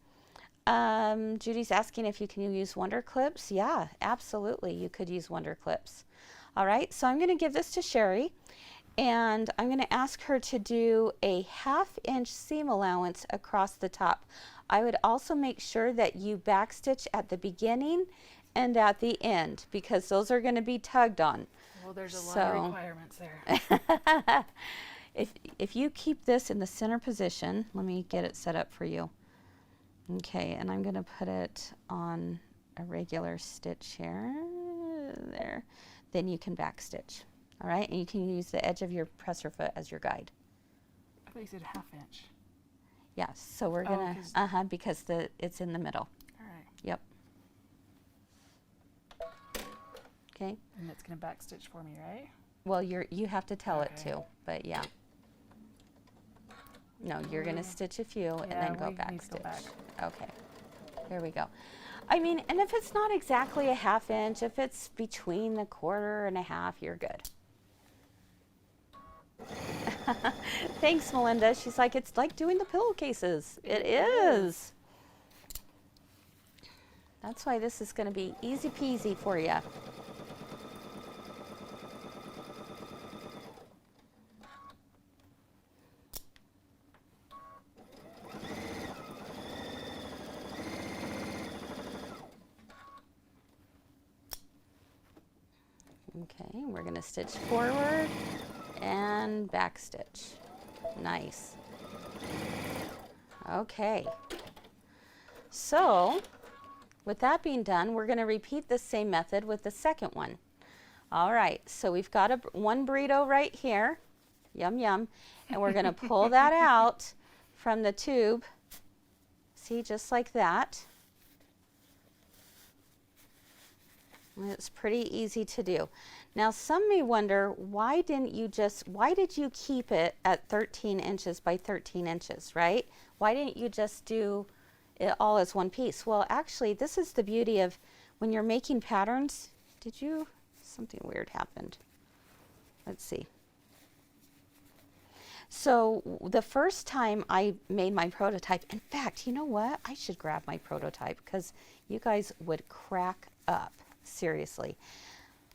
Judy's asking if you can use Wonder Clips. Yeah, absolutely, you could use Wonder Clips. All right, so I'm going to give this to Sherry, and I'm going to ask her to do a 1/2 inch seam allowance across the top. I would also make sure that you backstitch at the beginning and at the end because those are going to be tugged on. there's a lot of requirements there. If you keep this in the center position, let me get it set up for you. Okay, and I'm going to put it on a regular stitch here, there. Then you can back stitch, all right? And you can use the edge of your presser foot as your guide. I thought you said a 1/2 inch. Yes, so we're gonna, because it's in the middle. All right. Yep. Okay. And it's gonna back stitch for me, right? Well, you have to tell it to, but yeah. No, you're gonna stitch a few and then go back stitch. Okay, there we go. I mean, and if it's not exactly a 1/2 inch, if it's between the 1/4 and a 1/2, you're good. Thanks, Melinda. She's like, it's like doing the pillowcases. It is. That's why this is going to be easy peasy for you. Okay, we're going to stitch forward and back stitch. Nice. Okay. So, with that being done, we're going to repeat the same method with the second one. All right, so we've got one burrito right here. Yum, yum. And we're going to pull that out from the tube. See, just like that. It's pretty easy to do. Now, some may wonder, why did you keep it at 13 inches by 13 inches, right? Why didn't you just do it all as one piece? Well, actually, this is the beauty of when you're making patterns. Something weird happened. Let's see. So the first time I made my prototype, in fact, you know what? I should grab my prototype because you guys would crack up. Seriously.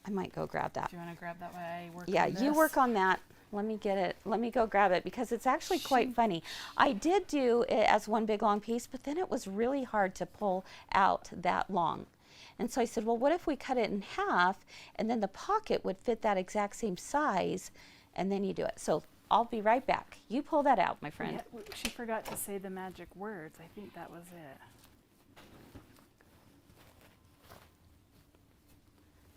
I might go grab that. Do you want to grab that while I work on this? You work on that. Let me get it. Let me go grab it because it's actually quite funny. I did do it as one big long piece, but then it was really hard to pull out that long. And so I said, well, what if we cut it in half and then the pocket would fit that exact same size and then you do it. So I'll be right back. You pull that out, my friend. Yeah, she forgot to say the magic words. I think that was it.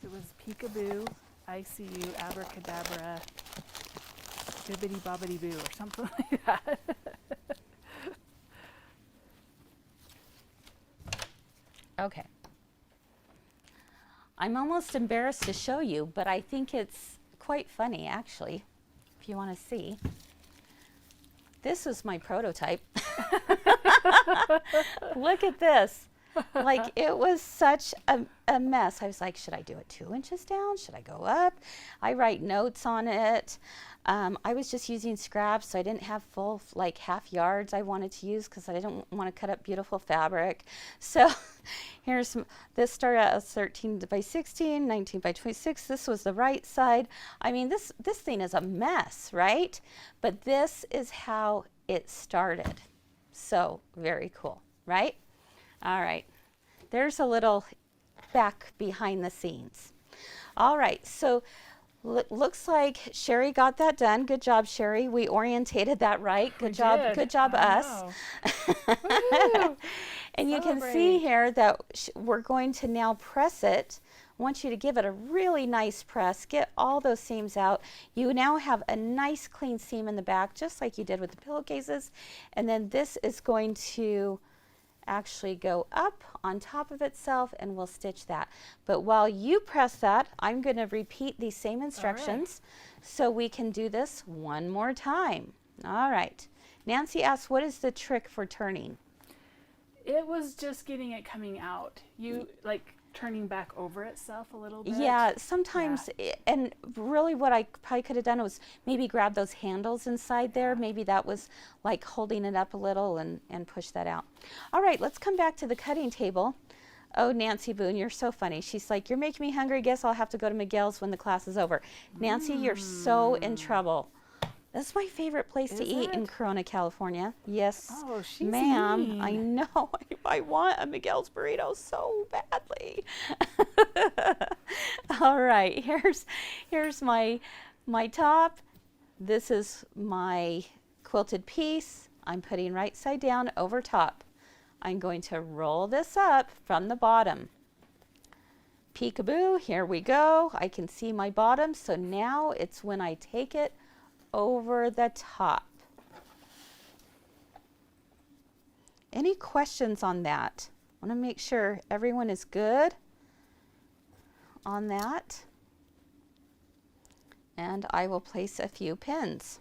It was peekaboo, ICU, abracadabra, bibbidi bobbidi boo, or something like that. Okay. I'm almost embarrassed to show you, but I think it's quite funny, actually, if you want to see. This is my prototype. Look at this. Like, it was such a mess. I was like, should I do it 2 inches down? Should I go up? I write notes on it. I was just using scraps, so I didn't have full, like, half yards I wanted to use because I didn't want to cut up beautiful fabric. So this started out as 13 by 16, 19 by 26. This was the right side. I mean, this thing is a mess, right? But this is how it started. So very cool, right? All right, there's a little back behind the scenes. All right, so looks like Sherry got that done. Good job, Sherry. We orientated that right. Good job. Good job, us. And you can see here that we're going to now press it. I want you to give it a really nice press. Get all those seams out. You now have a nice clean seam in the back, just like you did with the pillowcases. And then this is going to actually go up on top of itself, and we'll stitch that. But while you press that, I'm going to repeat these same instructions so we can do this one more time. All right. Nancy asks, what is the trick for turning? It was just getting it coming out. You like turning back over itself a little bit? Yeah, sometimes, and really what I probably could have done was maybe grab those handles inside there. Maybe that was like holding it up a little and push that out. All right, let's come back to the cutting table. Oh, Nancy Boone, you're so funny. She's like, you're making me hungry. Guess I'll have to go to Miguel's when the class is over. Nancy, you're so in trouble. That's my favorite place to Is eat in it? Corona, California. Yes, Oh, she's ma'am. I mean. know. I want a Miguel's burrito so badly. All right, here's my top. This is my quilted piece. I'm putting right side down over top. I'm going to roll this up from the bottom. Peekaboo, here we go. I can see my bottom, so now it's when I take it over the top. Any questions on that? I want to make sure everyone is good on that. And I will place a few pins.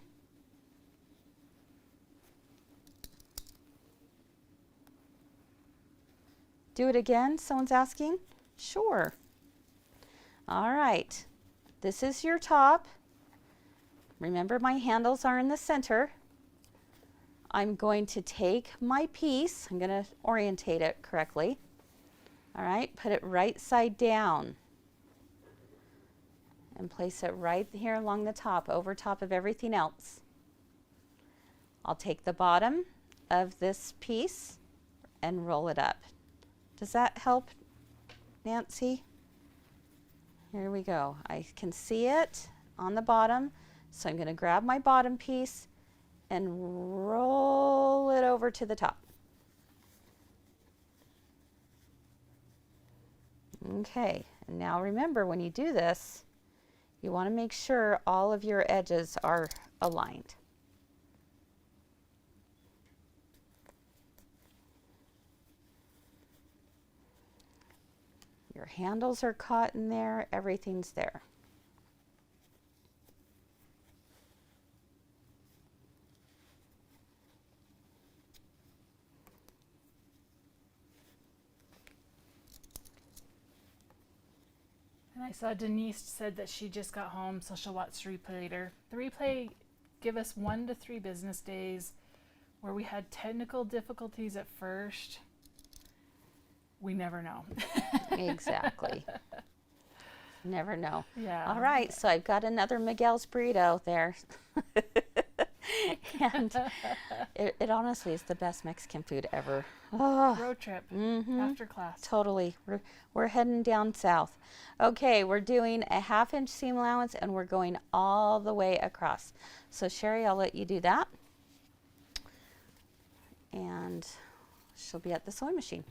Do it again, someone's asking? Sure. All right, this is your top. Remember, my handles are in the center. I'm going to take my piece, I'm going to orientate it correctly. All right, put it right side down and place it right here along the top, over top of everything else. I'll take the bottom of this piece and roll it up. Does that help, Nancy? Here we go. I can see it on the bottom, so I'm going to grab my bottom piece and roll it over to the top. Okay, and now remember, when you do this, you want to make sure all of your edges are aligned. Your handles are caught in there, everything's there. And I saw Denise said that she just got home, so she'll watch the replay later. The replay give us 1 to 3 business days where we had technical difficulties at first. We never know. Exactly. Never know. Yeah. All right, so I've got another Miguel's burrito there. And it honestly is the best Mexican food ever. Oh, Road trip after class. totally. We're heading down south. Okay, we're doing a 1/2 inch seam allowance and we're going all the way across. So Sherry, I'll let you do that. And she'll be at the sewing machine.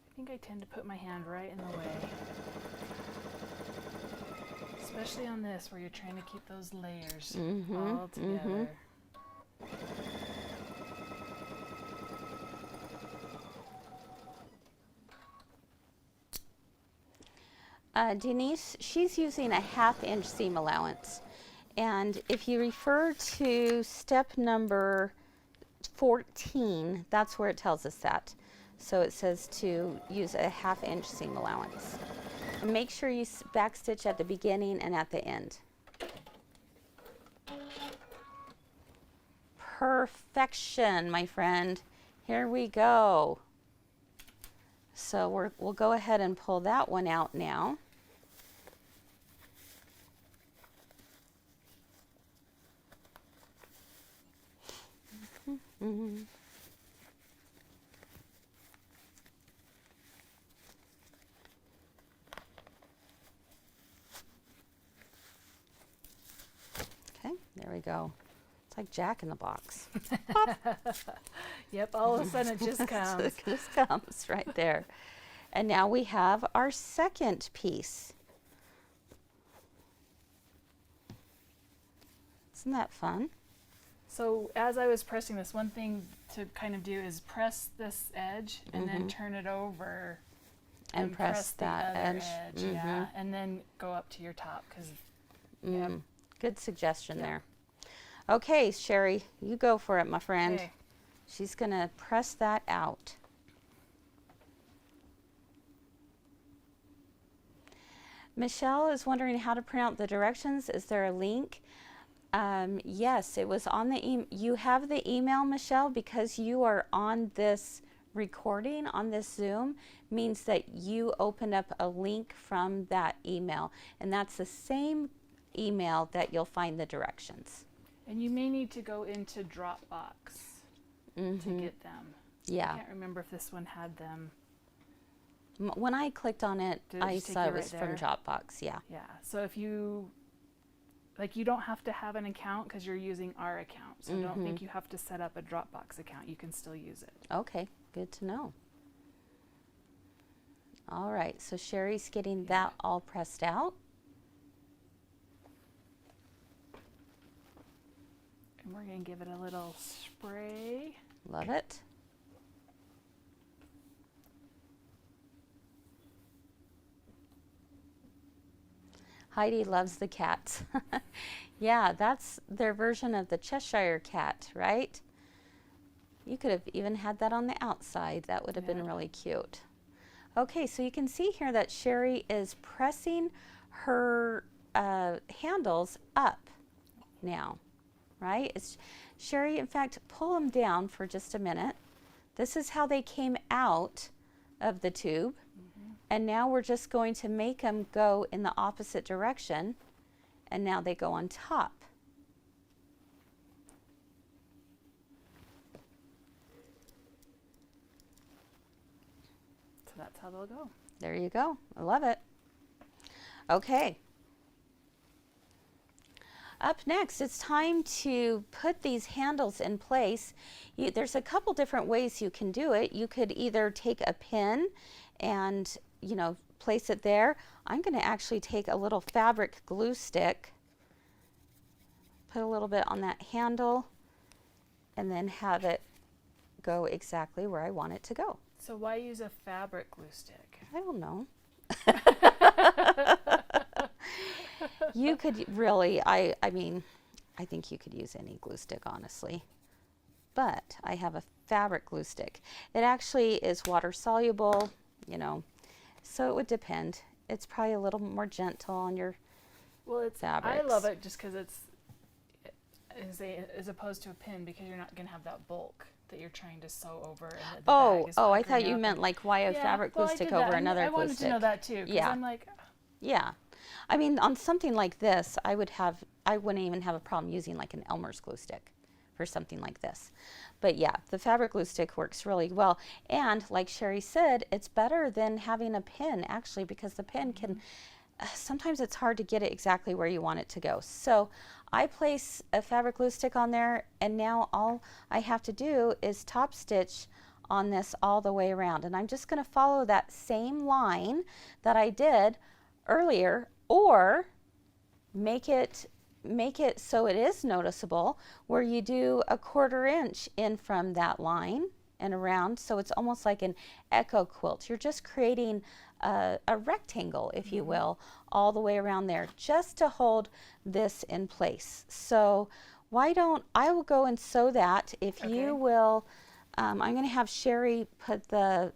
I think I tend to put my hand right in the way. Especially on this where you're trying to keep those layers all together. Denise, she's using a 1/2 inch seam allowance. And if you refer to step number 14, that's where it tells us that. So it says to use a 1/2 inch seam allowance. And make sure you backstitch at the beginning and at the end. Perfection, my friend. Here we go. So we'll go ahead and pull that one out now. Okay, there we go. It's like Jack in the Box. Yep, all of a sudden it just comes. It just comes right there. And now we have our second piece. Isn't that fun? So as I was pressing this, one thing to kind of do is press this edge and then turn it over And press the that other edge. yeah, and then go up to your top because Good suggestion there. Okay, Sherry, you go for it, my friend. Okay. She's going to press that out. Michelle is wondering how to print out the directions. Is there a link? Yes, it was on the you have the email, Michelle, because you are on this recording on this Zoom means that you opened up a link from that email, and that's the same email that you'll find the directions. And you may need to go into Dropbox to get them. Yeah. I can't remember if this one had them. When I clicked on it, Did it I just take saw you it was right from there? Dropbox. Yeah. Yeah. So if you you don't have to have an account because you're using our account. So don't think you have to set up a Dropbox account. You can still use it. Okay, good to know. All right, so Sherry's getting that all pressed out. And we're going to give it a little spray. Love it. Heidi loves the cats. Yeah, that's their version of the Cheshire cat, right? You could have even had that on the outside. That would have been really cute. Okay, so you can see here that Sherry is pressing her handles up now, right? Sherry, in fact, pull them down for just a minute. This is how they came out of the tube. And now we're just going to make them go in the opposite direction. And now they go on top. So that's how they'll go. There you go. I love it. Okay. Up next, it's time to put these handles in place. There's a couple different ways you can do it. You could either take a pin and, place it there. I'm going to actually take a little fabric glue stick, put a little bit on that handle, and then have it go exactly where I want it to go. So why use a fabric glue stick? I don't know. You could really, I mean, I think you could use any glue stick, honestly. But I have a fabric glue stick. It actually is water soluble, so it would depend. It's probably a little more gentle on your fabrics. I love it just because it's as opposed to a pin, because you're not going to have that bulk that you're trying to sew over. And the bag is I thought puckering you up meant like why a fabric glue I stick did that. over another I glue wanted stick. to know that too. 'Cause I'm like, yeah. I mean, on something like this, I wouldn't even have a problem using like an Elmer's glue stick for something like this. But yeah, the fabric glue stick works really well. And like Sherry said, it's better than having a pin, actually, because the pin can, sometimes it's hard to get it exactly where you want it to go. So I place a fabric glue stick on there, and now all I have to do is top stitch on this all the way around. And I'm just going to follow that same line that I did earlier, or make it so it is noticeable, where you do a 1/4 inch in from that line and around, so it's almost like an echo quilt. You're just creating a rectangle, if you will, all the way around there, just to hold this in place. So I will go and sew that. If you will, I'm going to have Sherry put the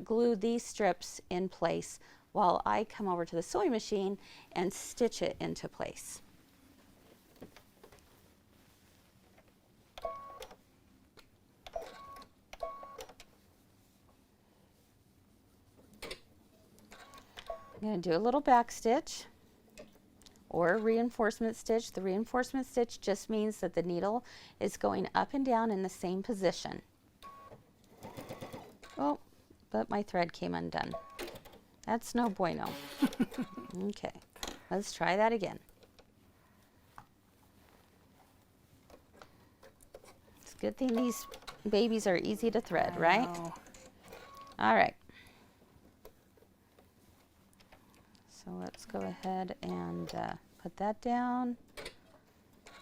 glue these strips in place while I come over to the sewing machine and stitch it into place. I'm going to do a little back stitch or a reinforcement stitch. The reinforcement stitch just means that the needle is going up and down in the same position. Oh, but my thread came undone. That's no bueno. Okay, let's try that again. It's a good thing these babies are easy to thread, right? All right. So let's go ahead and put that down.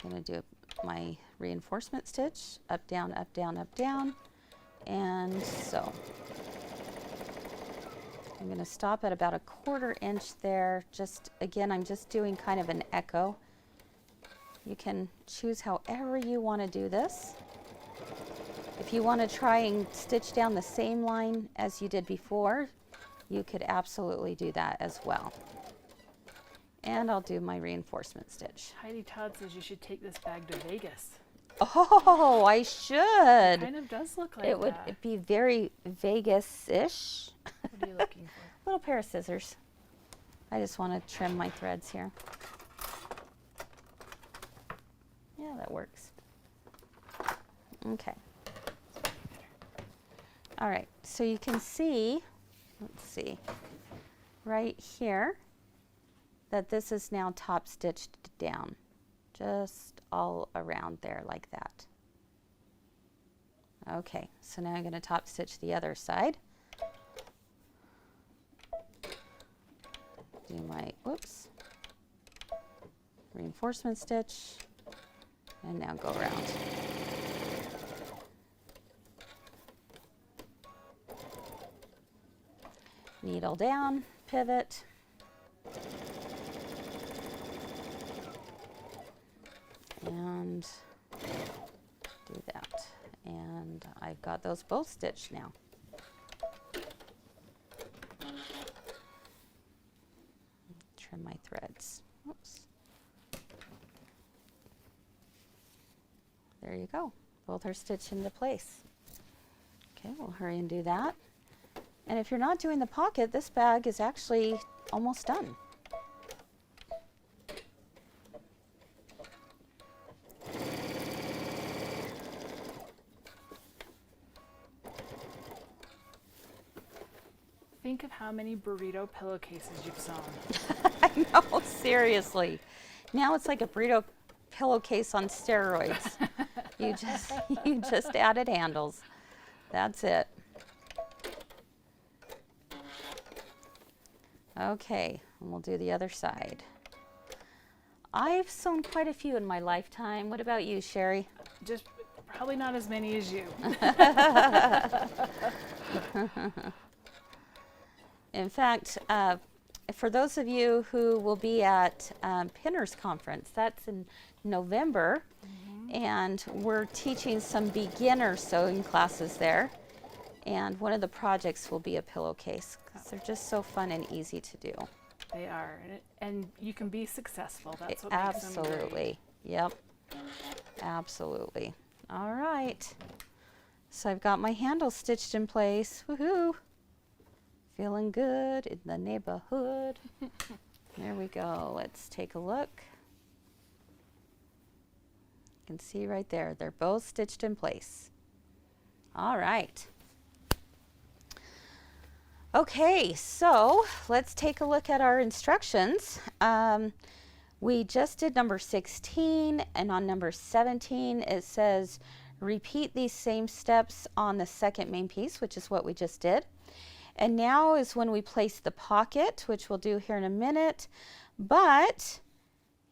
I'm going to do my reinforcement stitch, up, down, up, down, up, down, and sew. I'm going to stop at about a 1/4 inch there. Just, again, I'm just doing kind of an echo. You can choose however you want to do this. If you want to try and stitch down the same line as you did before, you could absolutely do that as well. And I'll do my reinforcement stitch. Heidi Todd says you should take this bag to Vegas. Oh, I should. It kind of does look like It would that. be very Vegas-ish. What are you looking for? Little pair of scissors. I just want to trim my threads here. Yeah, that works. Okay. All right, so you can see, let's see, right here, that this is now top stitched down, just all around there like that. Okay, so now I'm going to top stitch the other side. Do my, whoops, reinforcement stitch, and now go around. Needle down, pivot, and do that. And I've got those both stitched now. Trim my threads. Oops. There you go. Both are stitched into place. Okay, we'll hurry and do that. And if you're not doing the pocket, this bag is actually almost done. Think of how many burrito pillowcases you've sewn. I know, seriously. Now it's like a burrito pillowcase on steroids. you just added handles. That's it. Okay, and we'll do the other side. I've sewn quite a few in my lifetime. What about you, Sherry? Just probably not as many as you. In fact, for those of you who will be at Pinners Conference, that's in November, and we're teaching some beginner sewing classes there. And one of the projects will be a pillowcase because they're just so fun and easy to do. They are, and you can be successful. That's what makes them great. Absolutely. Yep. Absolutely. All right. So I've got my handle stitched in place. Woohoo! Feeling good in the neighborhood. There we go. Let's take a look. You can see right there. They're both stitched in place. All right. Okay, so let's take a look at our instructions. We just did number 16, and on number 17 it says repeat these same steps on the second main piece, which is what we just did. And now is when we place the pocket, which we'll do here in a minute. But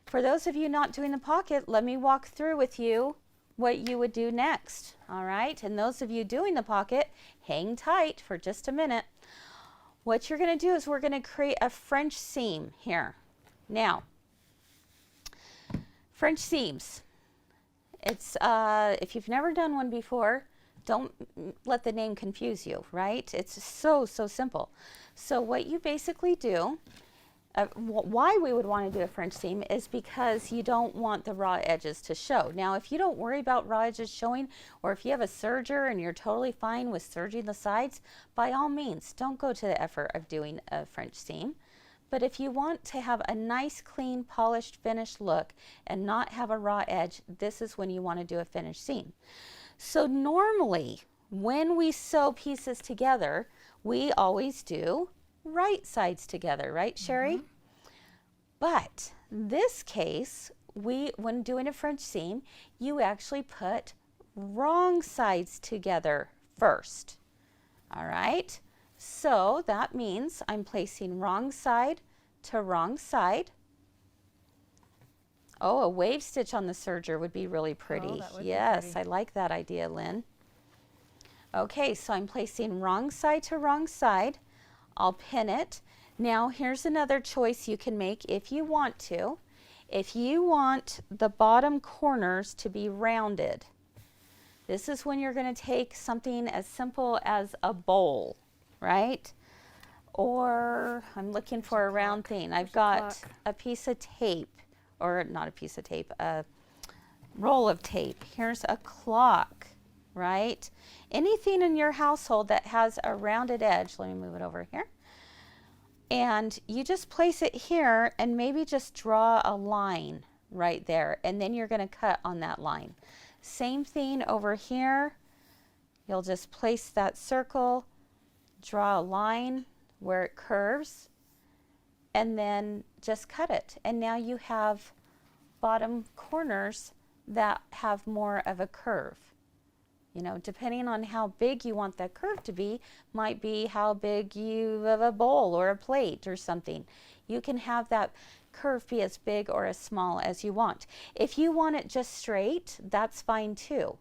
for those of you not doing the pocket, let me walk through with you what you would do next. All right, and those of you doing the pocket, hang tight for just a minute. What you're going to do is we're going to create a French seam here. Now, French seams. It's if you've never done one before, don't let the name confuse you, right? It's so simple. So what you basically do, why we would want to do a French seam is because you don't want the raw edges to show. Now, if you don't worry about raw edges showing, or if you have a serger and you're totally fine with serging the sides, by all means, don't go to the effort of doing a French seam. But if you want to have a nice, clean, polished, finished look and not have a raw edge, this is when you want to do a finished seam. So normally, when we sew pieces together, we always do right sides together, right, Sherry? But this case, when doing a French seam, you actually put wrong sides together first. All right, so that means I'm placing wrong side to wrong side. Oh, a wave stitch on the serger would be really pretty. Oh, that would yes, be pretty. I like that idea, Lynn. Okay, so I'm placing wrong side to wrong side. I'll pin it. Now here's another choice you can make if you want to. If you want the bottom corners to be rounded, this is when you're going to take something as simple as a bowl, right? Or I'm looking for a round thing. I've got a piece of tape, or not a piece of tape, a roll of tape. Here's a clock, right? Anything in your household that has a rounded edge, let me move it over here. And you just place it here and maybe just draw a line right there. And then you're going to cut on that line. Same thing over here. You'll just place that circle, draw a line where it curves, and then just cut it. And now you have bottom corners that have more of a curve. You know, depending on how big you want that curve to be, might be how big you have a bowl or a plate or something. You can have that curve be as big or as small as you want. If you want it just straight, that's fine too.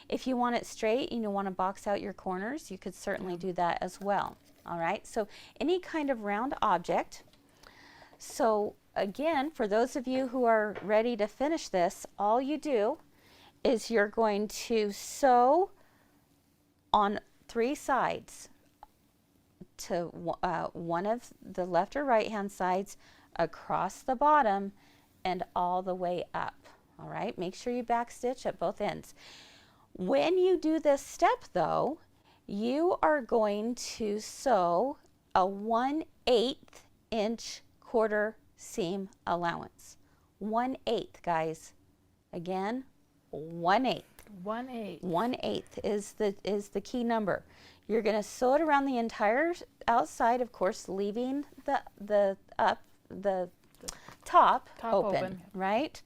If you want it straight and you want to box out your corners, you could certainly do that as well. All right, so any kind of round object. So again, for those of you who are ready to finish this, all you do is you're going to sew on 3 sides to one of the left or right hand sides, across the bottom and all the way up. All right, make sure you back stitch at both ends. When you do this step though, you are going to sew a 1/8 inch quarter seam allowance. 1/8, guys. Again, 1/8. 1/8. 1/8 is the key number. You're going to sew it around the entire outside, of course, leaving the top open, right?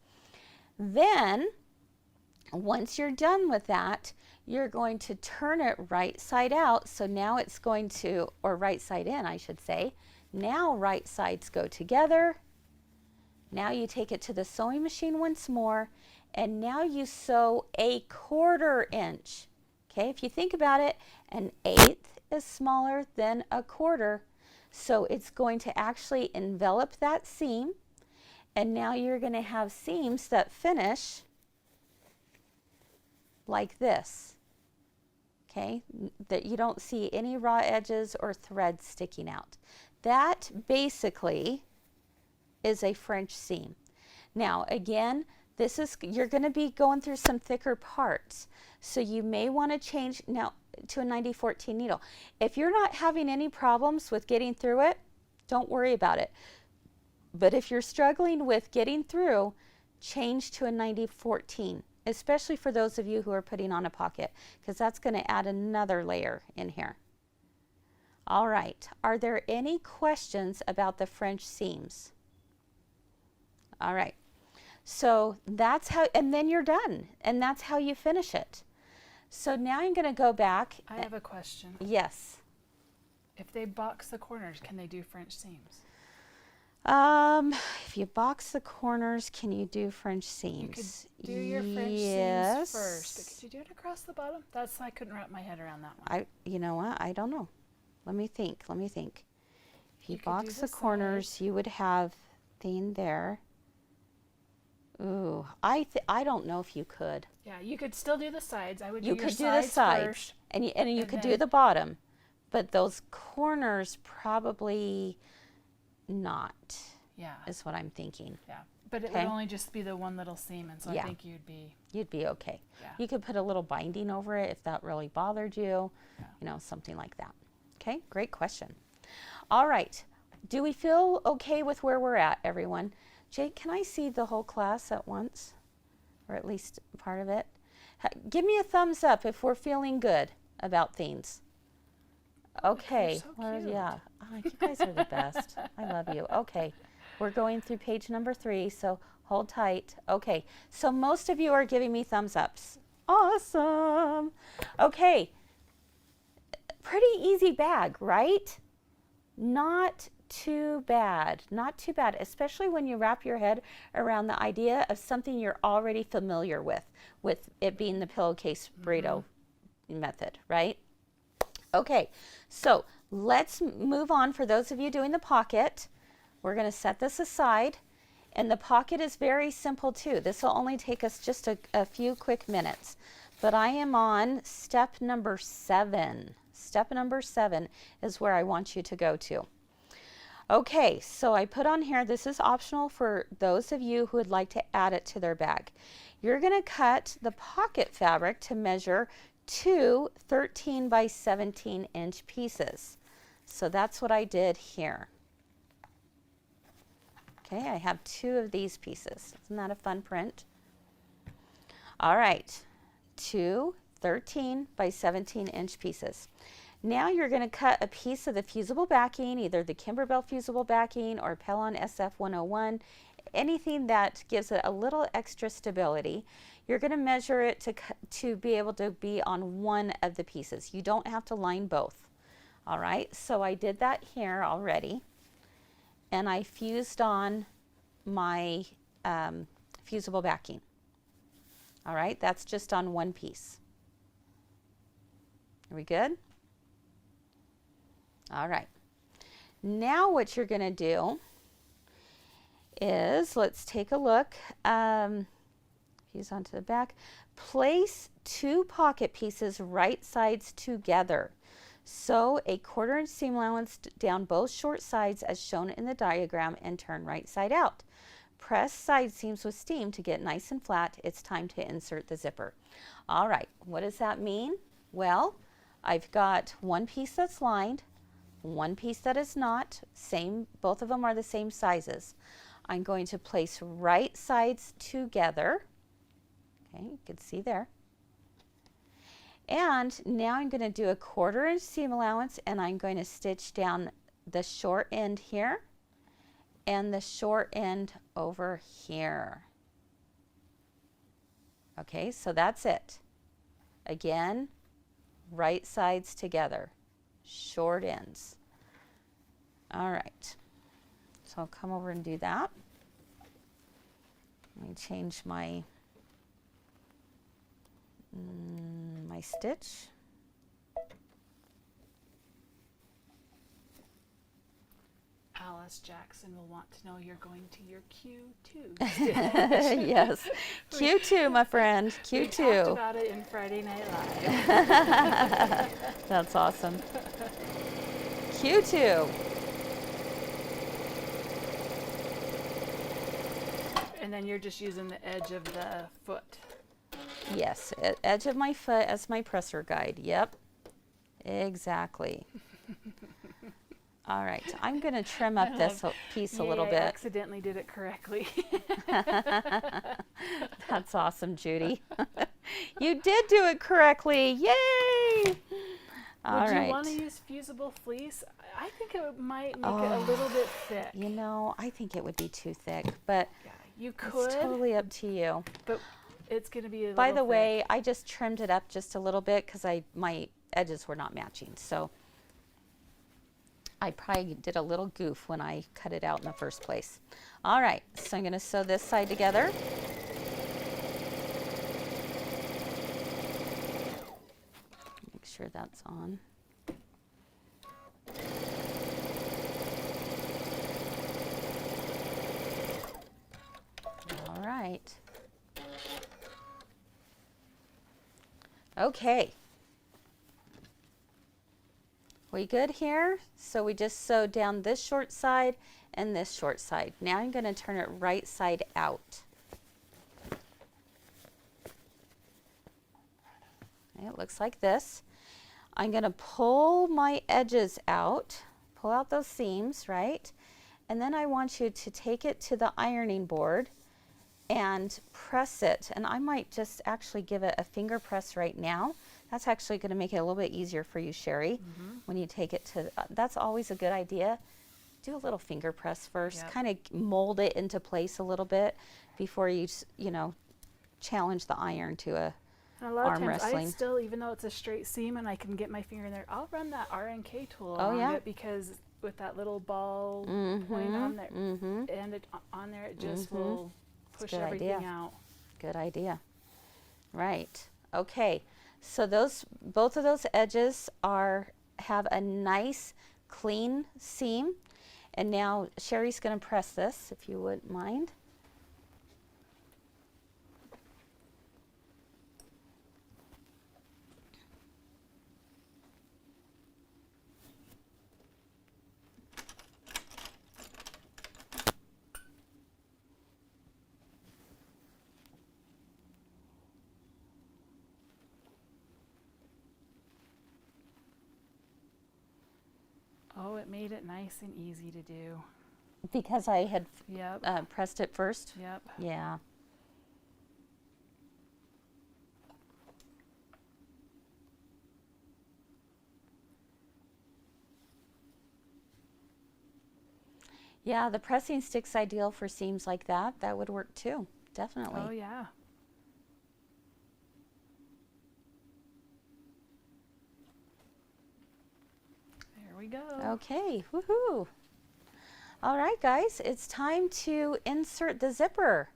Then, once you're done with that, you're going to turn it right side out. So now it's going to, or right side in, I should say. Now right sides go together. Now you take it to the sewing machine once more, and now you sew a 1/4 inch. Okay, if you think about it, an 1/8 is smaller than a 1/4. So it's going to actually envelop that seam. And now you're going to have seams that finish like this. Okay, that you don't see any raw edges or threads sticking out. That basically is a French seam. Now again, you're going to be going through some thicker parts, so you may want to change now to a 90-14 needle. If you're not having any problems with getting through it, don't worry about it. But if you're struggling with getting through, change to a 90-14. Especially for those of you who are putting on a pocket, because that's going to add another layer in here. All right, are there any questions about the French seams? All right, so that's how, and then you're done, and that's how you finish it. So now I'm going to go back. I have a question. Yes. If they box the corners, can they do French seams? If you box the corners, can you do French seams? You could do your French seams first, but could you do it across the bottom? I couldn't wrap my head around that one. You know what? I don't know. Let me think. If you box the corners, sides. you would have thing there. Ooh, I don't know if you could. Yeah, you could still do the sides. I would You do your could do the sides sides, first. and you could do the bottom, but those corners probably not. Yeah. Is what I'm thinking. Yeah, but it would only just be the one little seam, and so I think you'd be okay. Yeah. You could put a little binding over it if that really bothered you. Yeah. You know, something like that. Okay, great question. All right, do we feel okay with where we're at, everyone? Jake, can I see the whole class at once, or at least part of it? Give me a thumbs up if we're feeling good about things. Okay. You're so cute. Yeah. Oh, you guys are the best. I love you. Okay. We're going through page number 3, so hold tight. Okay. So most of you are giving me thumbs ups. Awesome. Okay. Pretty easy bag, right? Not too bad. Not too bad, especially when you wrap your head around the idea of something you're already familiar with it being the pillowcase burrito method, right? Okay, so let's move on. For those of you doing the pocket, we're going to set this aside, and the pocket is very simple too. This will only take us just a few quick minutes, but I am on step number 7. step number 7 is where I want you to go to. Okay, so I put on here, this is optional for those of you who would like to add it to their bag. You're going to cut the pocket fabric to measure 2 13 by 17 inch pieces. So that's what I did here. Okay, I have 2 of these pieces. Isn't that a fun print? All right, 2 13 by 17 inch pieces. Now you're going to cut a piece of the fusible backing, either the Kimberbell fusible backing or Pellon SF101, anything that gives it a little extra stability. You're going to measure it to be able to be on one of the pieces. You don't have to line both. All right, so I did that here already, and I fused on my fusible backing. All right, that's just on one piece. Are we good? All right. Now what you're going to do is, let's take a look. Fuse onto the back. Place 2 pocket pieces right sides together. Sew a 1/4 inch seam allowance down both short sides as shown in the diagram and turn right side out. Press side seams with steam to get nice and flat. It's time to insert the zipper. All right, what does that mean? Well, I've got one piece that's lined, one piece that is not, both of them are the same sizes. I'm going to place right sides together. Okay, you can see there. And now I'm going to do a 1/4 inch seam allowance, and I'm going to stitch down the short end here and the short end over here. Okay, so that's it. Again, right sides together, short ends. All right, so I'll come over and do that. Let me change my stitch. Alice Jackson will want to know you're going to your Q2. Yes, Q2, my friend, Q2. We talked about it in Friday Night Live. That's awesome. Q2. And then you're just using the edge of the foot. Yes, edge of my foot as my presser guide. Yep, exactly. All right, I'm going to trim up this piece a little bit. I accidentally did it correctly. That's awesome, Judy. You did do it correctly. Yay! All Would right. you want to use fusible fleece? I think it might make it a little bit thick. You know, I think it would be too thick, but Yeah, you could. it's totally up to you. But it's going to be a By little the way, I just trimmed it up just a little bit because my edges were not matching. So I probably did a little goof when I cut it out in the first place. All right, so I'm going to sew this side together. Make sure that's on. All right. Okay. We good here? So we just sewed down this short side and this short side. Now I'm going to turn it right side out. Okay, it looks like this. I'm going to pull my edges out, pull out those seams, right? And then I want you to take it to the ironing board and press it. And I might just actually give it a finger press right now. That's actually going to make it a little bit easier for you, Sherry, when you take it to, that's always a good idea. Do a little finger press first, kind of mold it into place a little bit before you, challenge the iron to a and a lot arm of times wrestling. I still, even though it's a straight seam and I can get my finger in there, I'll run that RNK tool Oh, on yeah? it because with that little ball point on there, and it, on there, it just will push good everything idea. out. Good idea. Right. Okay. So both of those edges have a nice clean seam. And now Sherry's going to press this, if you wouldn't mind. it made it nice and easy to do. Because I had Yep. pressed it first? Yep. Yeah. Yeah, the pressing stick's ideal for seams like that. That would work too, definitely. Oh yeah. There we go. Okay, woohoo. All right, guys, it's time to insert the zipper.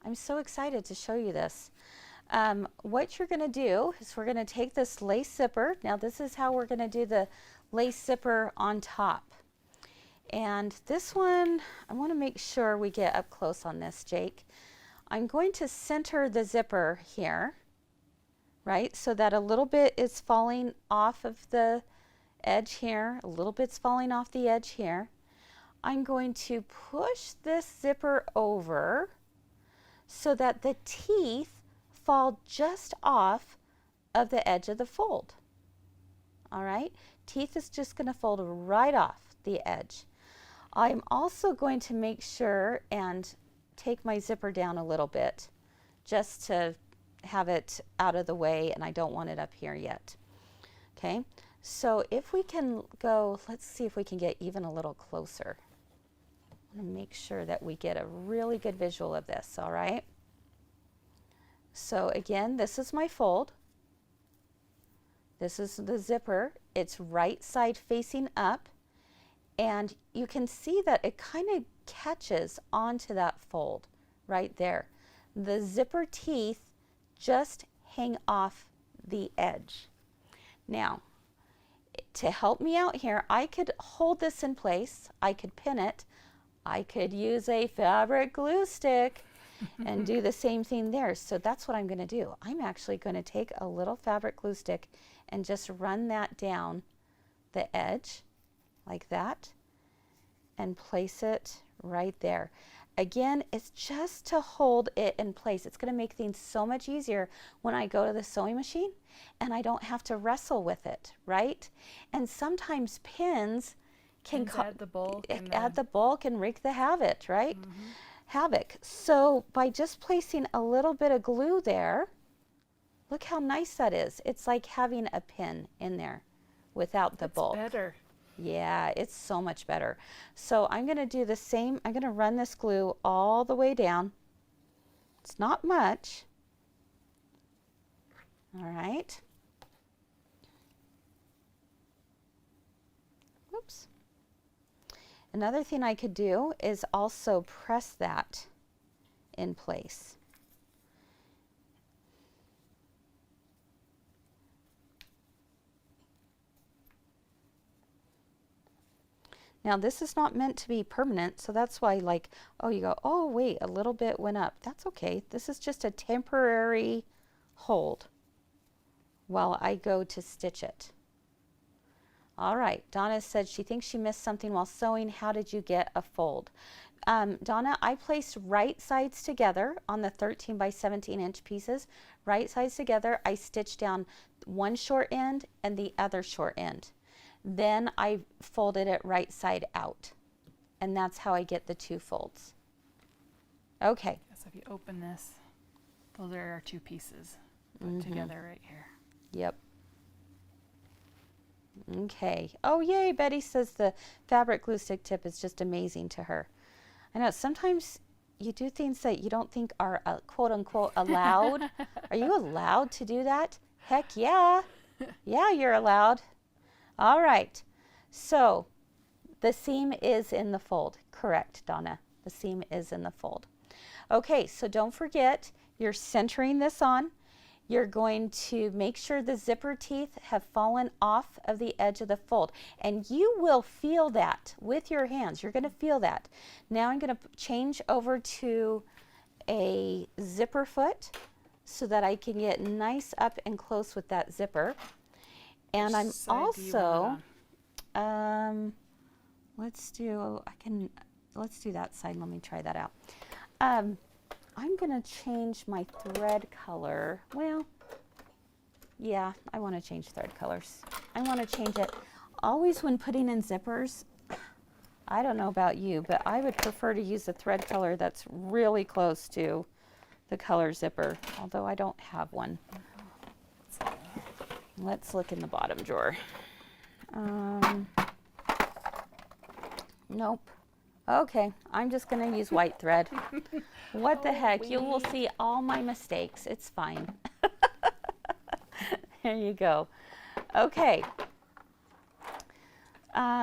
I'm so excited to show you this. What you're gonna do is we're gonna take this lace zipper. Now this is how we're gonna do the lace zipper on top. And this one, I wanna make sure we get up close on this, Jake. I'm going to center the zipper here, right? So that a little bit is falling off of the edge here, a little bit's falling off the edge here. I'm going to push this zipper over so that the teeth fall just off of the edge of the fold. All right, teeth is just going to fold right off the edge. I'm also going to make sure and take my zipper down a little bit just to have it out of the way, and I don't want it up here yet. Okay, so if we can go, let's see if we can get even a little closer. I want to make sure that we get a really good visual of this, all right? So again, this is my fold. This is the zipper. It's right side facing up. And you can see that it kind of catches onto that fold right there. The zipper teeth just hang off the edge. Now, to help me out here, I could hold this in place. I could pin it. I could use a fabric glue stick and do the same thing there. So that's what I'm going to do. I'm actually going to take a little fabric glue stick and just run that down the edge like that and place it right there. Again, it's just to hold it in place. It's going to make things so much easier when I go to the sewing machine and I don't have to wrestle with it, right? And sometimes pins can add the bulk and wreak the havoc, right? Mm-hmm. Havoc. So by just placing a little bit of glue there, look how nice that is. It's like having a pin in there without the bulk. Better. Yeah, it's so much better. So I'm going to do the same. I'm going to run this glue all the way down. It's not much. All right. Whoops. Another thing I could do is also press that in place. Now this is not meant to be permanent, so that's why, like, oh, you go, oh wait, a little bit went up. That's okay. This is just a temporary hold while I go to stitch it. All right, Donna said she thinks she missed something while sewing. How did you get a fold? Donna, I placed right sides together on the 13 by 17 inch pieces. Right sides together, I stitched down one short end and the other short end. Then I folded it right side out. And that's how I get the two folds. Okay. So if you open this, those are our two pieces put together right here. Yep. Okay. Oh, yay. Betty says the fabric glue stick tip is just amazing to her. I know sometimes you do things that you don't think are quote unquote allowed. Are you allowed to do that? Heck yeah. Yeah, you're allowed. All right. So the seam is in the fold. Correct, Donna. The seam is in the fold. Okay, so don't forget, you're centering this on. You're going to make sure the zipper teeth have fallen off of the edge of the fold. And you will feel that with your hands. You're going to feel that. Now I'm going to change over to a zipper foot so that I can get nice up and close with that zipper. And I'm also, let's do that side. Let me try that out. I'm going to change my thread color. Well, yeah, I want to change thread colors. I want to change it Always when putting in zippers, I don't know about you, but I would prefer to use a thread color that's really close to the color zipper, although I don't have one. Let's look in the bottom drawer. Nope. Okay, I'm just going to use white thread. What the heck? You will see all my mistakes. It's fine. There you go. Okay.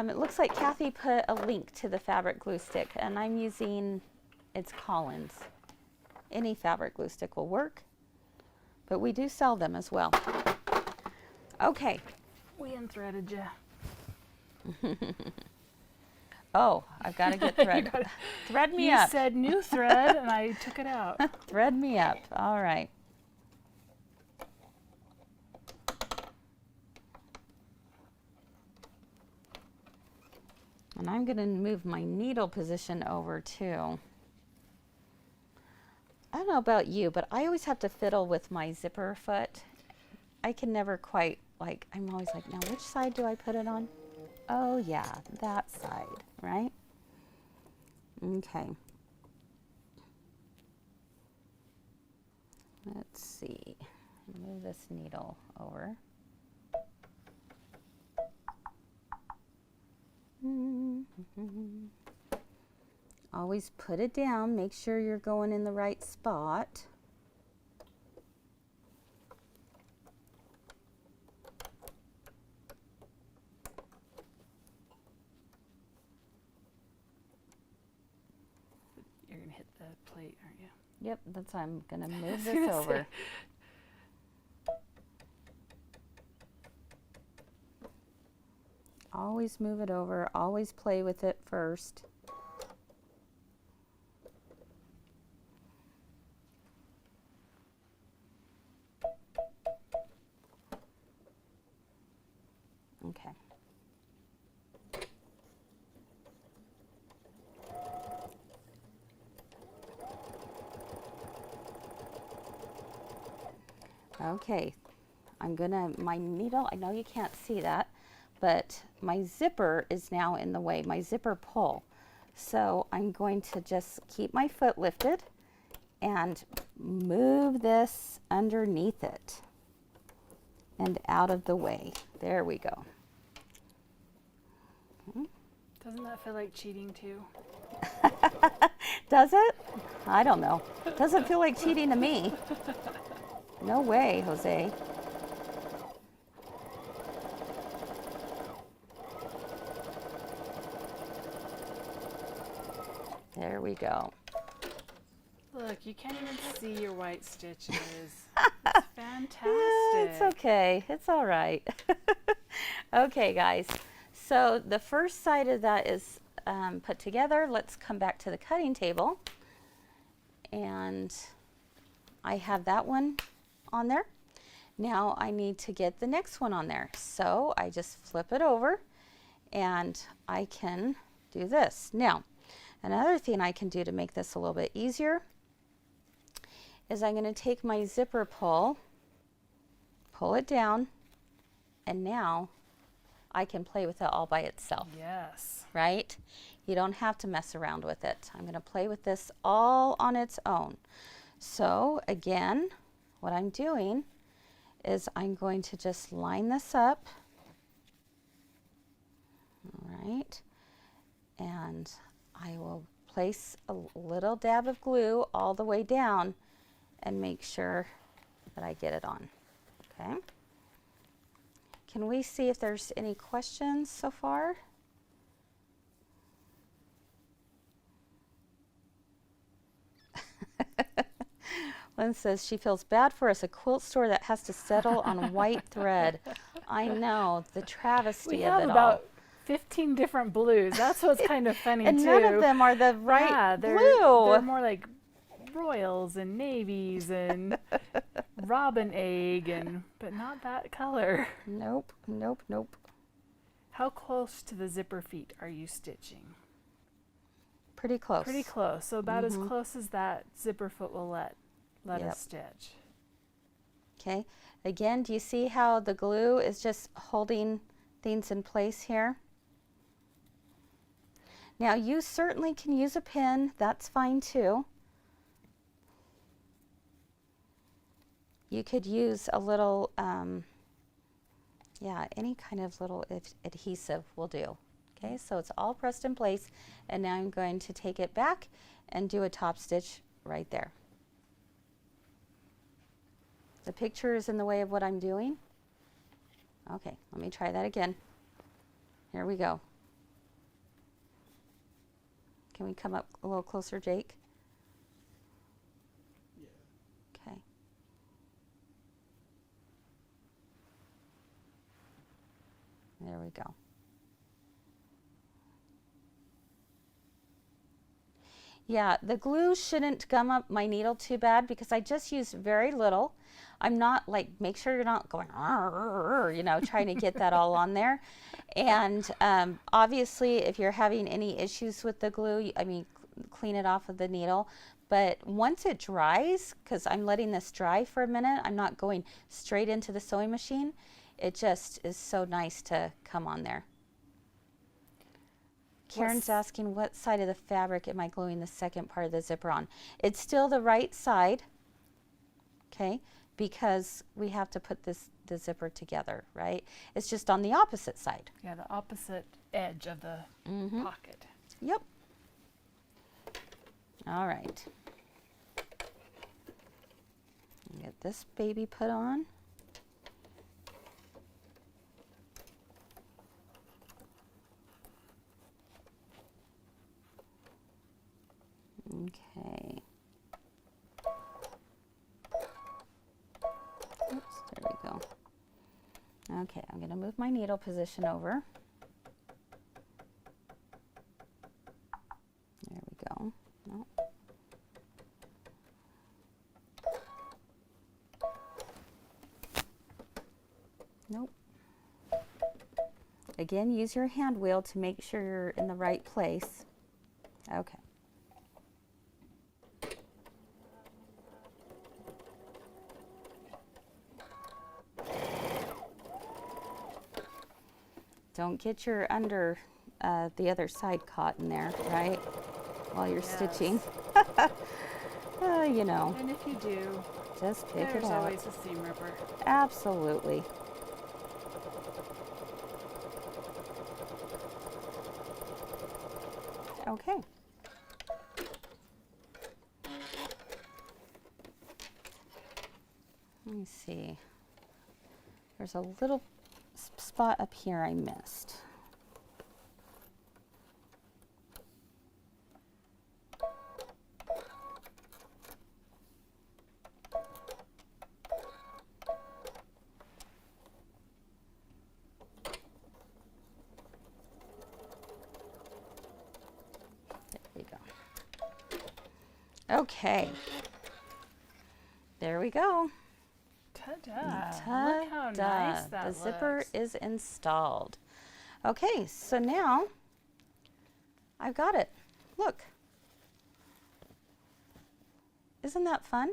It looks like Kathy put a link to the fabric glue stick, and I'm using, it's Collins. Any fabric glue stick will work, but we do sell them as well. Okay. We unthreaded you. Oh, I've got to get thread. Thread me up. You said new thread, and I took it out. Thread me up. All right. And I'm going to move my needle position over too. I don't know about you, but I always have to fiddle with my zipper foot. I can never quite, like, I'm always like, now which side do I put it on? Oh yeah, that side, right? Okay. Let's see. Move this needle over. Always put it down. Make sure you're going in the right spot. You're going to hit the plate, aren't you? Yep, that's why I'm going to move this over. Always move it over. Always play with it first. Okay. Okay, my needle, I know you can't see that, but my zipper is now in the way, my zipper pull. So I'm going to just keep my foot lifted and move this underneath it and out of the way. There we go. Doesn't that feel like cheating too? Does it? I don't know. Doesn't feel like cheating to me. No way, Jose. There we go. Look, you can't even see your white stitches. It's fantastic. It's okay. It's all right. Okay, guys. So the first side of that is put together. Let's come back to the cutting table. And I have that one on there. Now I need to get the next one on there. So I just flip it over and I can do this. Now, another thing I can do to make this a little bit easier is I'm going to take my zipper pull it down, and now I can play with it all by itself. Yes. Right? You don't have to mess around with it. I'm going to play with this all on its own. So again, what I'm doing is I'm going to just line this up. All right. And I will place a little dab of glue all the way down and make sure that I get it on. Okay. Can we see if there's any questions so far? Lynn says she feels bad for us, a quilt store that has to settle on white thread. I know, the travesty We of have it about all. 15 different blues. That's what's kind of funny And too. none of them are the right Yeah, blue. they're more like royals and navies and robin egg, but not that color. Nope, nope, nope. How close to the zipper feet are you stitching? Pretty close. Pretty close. So about as close as that zipper foot will let us stitch. Okay. Again, do you see how the glue is just holding things in place here. Now you certainly can use a pin, that's fine too. You could use a little, yeah, any kind of little adhesive will do. Okay, so it's all pressed in place, and now I'm going to take it back and do a top stitch right there. The picture is in the way of what I'm doing. Okay, let me try that again. Here we go. Can we come up a little closer, Jake? Yeah. Okay. There we go. Yeah, the glue shouldn't gum up my needle too bad because I just used very little. I'm not like, make sure you're not going, you know, trying to get that all on there. And obviously, if you're having any issues with the glue, I mean, clean it off of the needle. But once it dries, because I'm letting this dry for a minute, I'm not going straight into the sewing machine. It just is so nice to come on there. Karen's asking, what side of the fabric am I gluing the second part of the zipper on? It's still the right side, okay, because we have to put the zipper together, right? It's just on the opposite side. Yeah, the opposite edge of the pocket. Yep. All right. Get this baby put on. Okay. Oops, there we go. Okay, I'm going to move my needle position over. There we go. No. Nope. Again, use your hand wheel to make sure you're in the right place. Okay. Don't get your the other side caught in there, right? While you're stitching. You know. And if you do, just pick it there's up. always a seam ripper. Absolutely. Okay. Let me see. There's a little spot up here I missed. There we go. Okay. There we go. Ta-da. Ta-da. Look how nice that The zipper looks. is installed. Okay, so now I've got it. Look. Isn't that fun?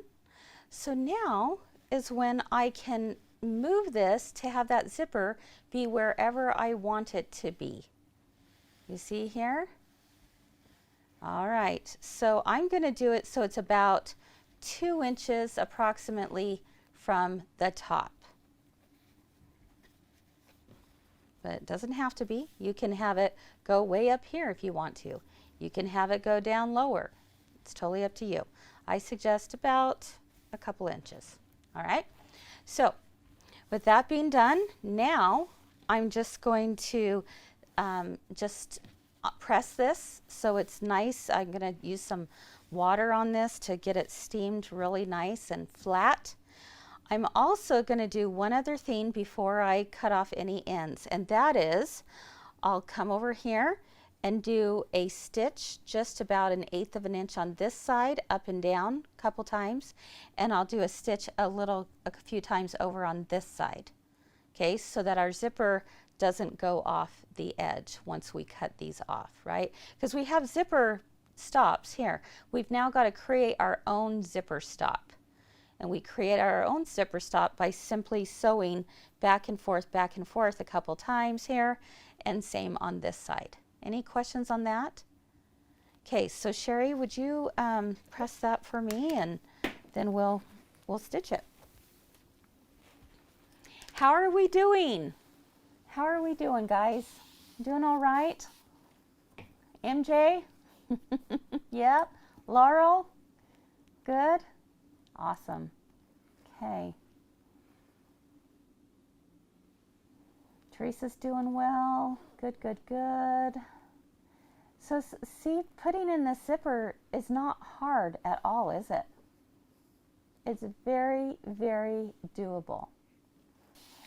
So now is when I can move this to have that zipper be wherever I want it to be. You see here? All right, so I'm going to do it so it's about 2 inches approximately from the top. But it doesn't have to be. You can have it go way up here if you want to. You can have it go down lower. It's totally up to you. I suggest about a couple inches. All right. So with that being done, now I'm just going to press this so it's nice. I'm going to use some water on this to get it steamed really nice and flat. I'm also going to do one other thing before I cut off any ends, and that is I'll come over here and do a stitch just about 1/8 of an inch on this side up and down a couple times, and I'll do a stitch a few times over on this side, okay, so that our zipper doesn't go off the edge once we cut these off, right? Because we have zipper stops here. We've now got to create our own zipper stop. And we create our own zipper stop by simply sewing back and forth a couple times here, and same on this side. Any questions on that? Okay, so Sherry, would you press that for me, and then we'll stitch it. How are we doing? How are we doing, guys? Doing all right? MJ? Yep. Laurel? Good? Awesome. Okay. Teresa's doing well. Good, good, good. So see, putting in the zipper is not hard at all, is it? It's very, very doable.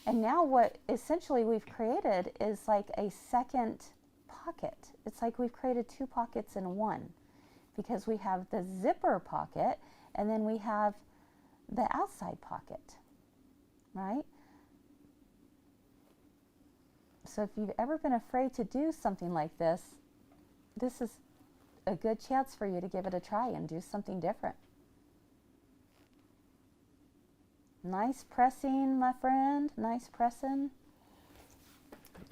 And now what essentially we've created is like a second pocket. It's like we've created two pockets in one, because we have the zipper pocket and then we have the outside pocket, right? So if you've ever been afraid to do something like this, this is a good chance for you to give it a try and do something different. Nice pressing, my friend. Nice pressing.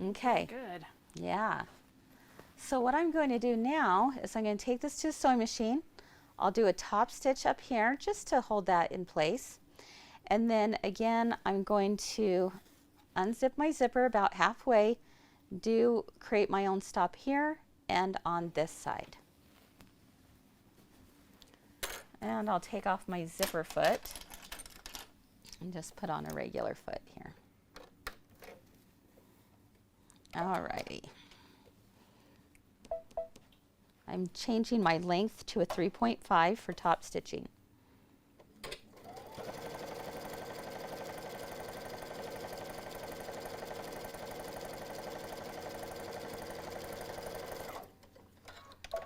Okay. Good. Yeah. So what I'm going to do now is I'm going to take this to the sewing machine. I'll do a top stitch up here just to hold that in place. And then again, I'm going to unzip my zipper about halfway, create my own stop here and on this side. And I'll take off my zipper foot and just put on a regular foot here. Alrighty. I'm changing my length to a 3.5 for top stitching.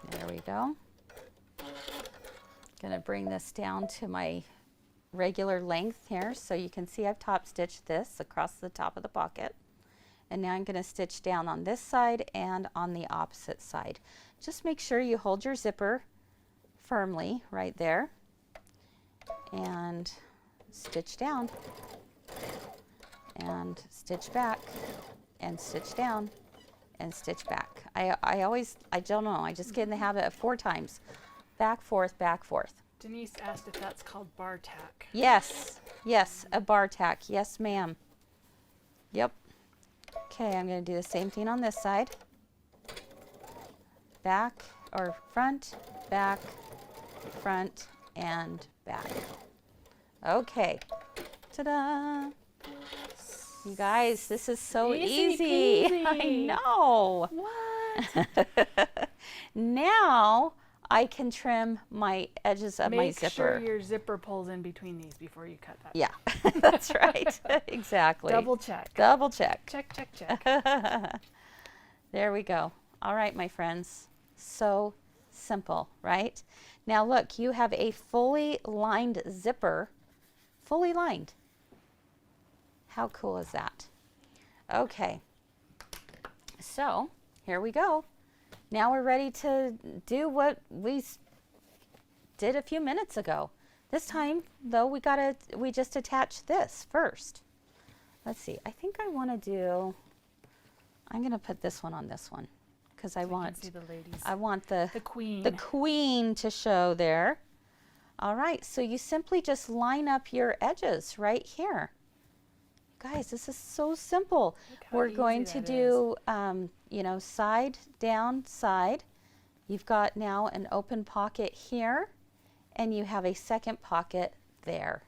There we go. Gonna bring this down to my regular length here so you can see I've top stitched this across the top of the pocket. And now I'm going to stitch down on this side and on the opposite side. Just make sure you hold your zipper firmly right there and stitch down and stitch back and stitch down and stitch back. I don't know, I just get in the habit of 4 times. Back, forth, back, forth. Denise asked if that's called bar tack. Yes, yes, a bar tack. Yes, ma'am. Yep. Okay, I'm going to do the same thing on this side. Back or front, front, and back. Okay. Ta-da! You guys, this is so easy. I know. What? Now I can trim my edges of my zipper. Make sure your zipper pulls in between these before you cut that. Yeah, that's right. Exactly. Double check. Double check. Check, check, check. There we go. All right, my friends. So simple, right? Now look, you have a fully lined zipper. Fully lined. How cool is that? Okay. So here we go. Now we're ready to do what we did a few minutes ago. This time, though, we just attach this first. Let's see. I think I want to do. I'm going to put this one on this one because I want the queen to show there. All right. So you simply just line up your edges right here. Guys, this is so simple. We're going to do, you know, side, down, side. You've got now an open pocket here, and you have a second pocket there.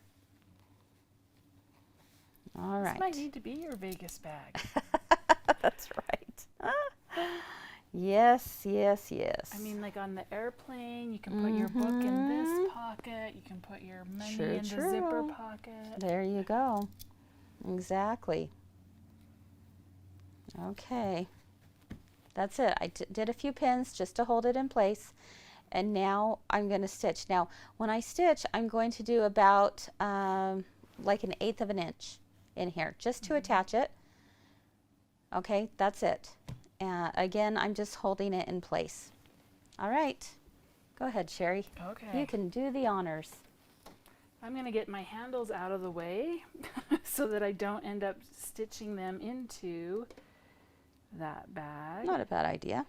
All right. This might need to be your Vegas bag. That's right. Yes, yes, yes. I mean, like on the airplane, you can put your book in this pocket. You can put your money in the zipper pocket. There you go. Exactly. Okay. That's it. I did a few pins just to hold it in place. And now I'm going to stitch. Now, when I stitch, I'm going to do about like 1/8 of an inch in here just to attach it. Okay, that's it. Again, I'm just holding it in place. All right. Go ahead, Sherry. Okay. You can do the honors. I'm going to get my handles out of the way so that I don't end up stitching them into that bag. Not a bad idea.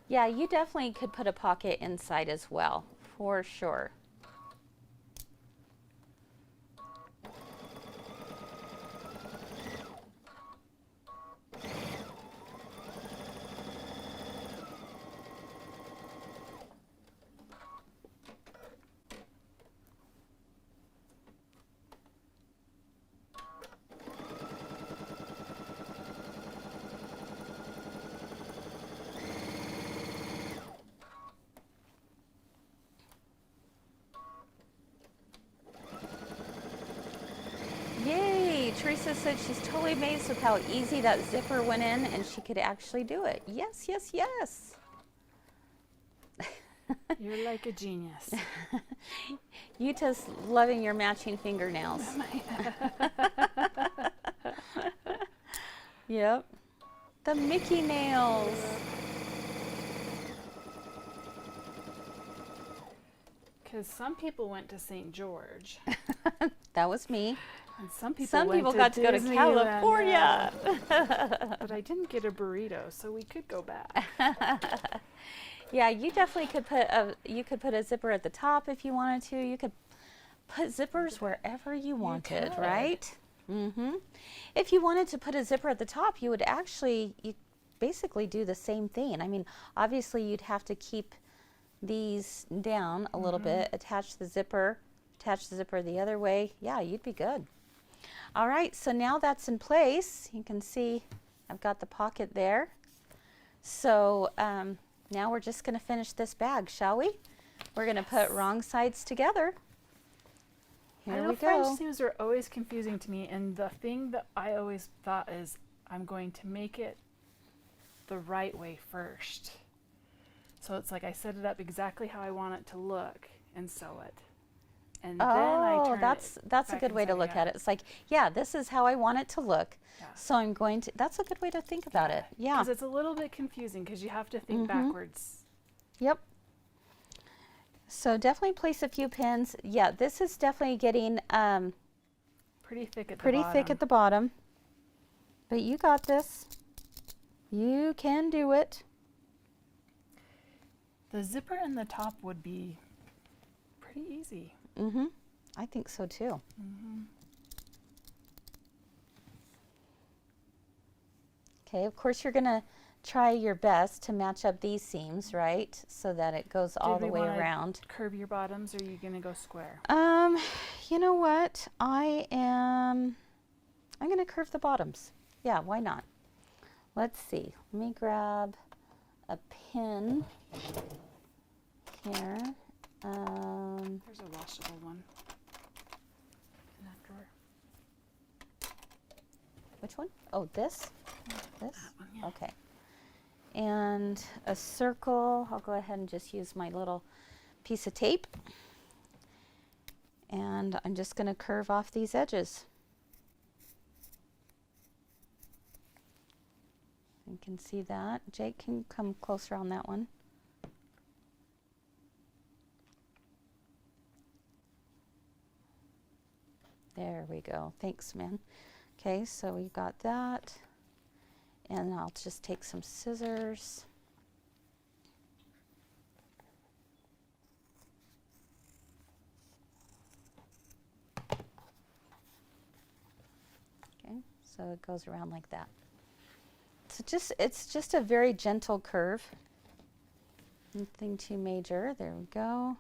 Yeah, you definitely could put a pocket inside as well, for sure. Yay! Teresa said she's totally amazed with how easy that zipper went in and she could actually do it. Yes, yes, yes. You're like a genius. You just loving your matching fingernails. Yep. The Mickey nails. Because some people went to St. George. That was me. And some people got to go to Disneyland, California. But I didn't get a burrito, so we could go back. Yeah, you definitely could put a zipper at the top if you wanted to. You could put zippers wherever you wanted, right? Mm-hmm. If you wanted to put a zipper at the top, you basically do the same thing. I mean, obviously you'd have to keep these down a little bit, attach the zipper the other way. Yeah, you'd be good. All right, so now that's in place. You can see I've got the pocket there. So now we're just going to finish this bag, shall we? We're going to put wrong sides together. Here I know we go. French seams are always confusing to me, and the thing that I always thought is I'm going to make it the right way first. So it's like I set it up exactly how I want it to look and sew it. And then I turn that's a good way to look at it. It's like, yeah, this is how I want it to look. Yeah. So I'm going to, that's a good way to think about it. Yeah. Because it's a little bit confusing because you have to think backwards. Yep. So definitely place a few pins. Yeah, this is definitely getting Pretty thick at the pretty bottom. thick at the bottom. But you got this. You can do it. The zipper in the top would be pretty easy. Mm-hmm. I think so too. Okay, of course you're gonna try your best to match up these seams, right? So that it goes all the way around. Curve your bottoms, or are you gonna go square? You know what? I'm gonna curve the bottoms. Yeah, why not? Let's see. Let me grab a pin here. There's a washable one in that drawer. Which one? Oh, this? This? That one, yeah. Okay. And a circle. I'll go ahead and just use my little piece of tape. And I'm just going to curve off these edges. You can see that. Jake, can you come closer on that one? There we go. Thanks, man. Okay, so we've got that. And I'll just take some scissors. Okay, so it goes around like that. So it's just a very gentle curve. Nothing too major. There we go.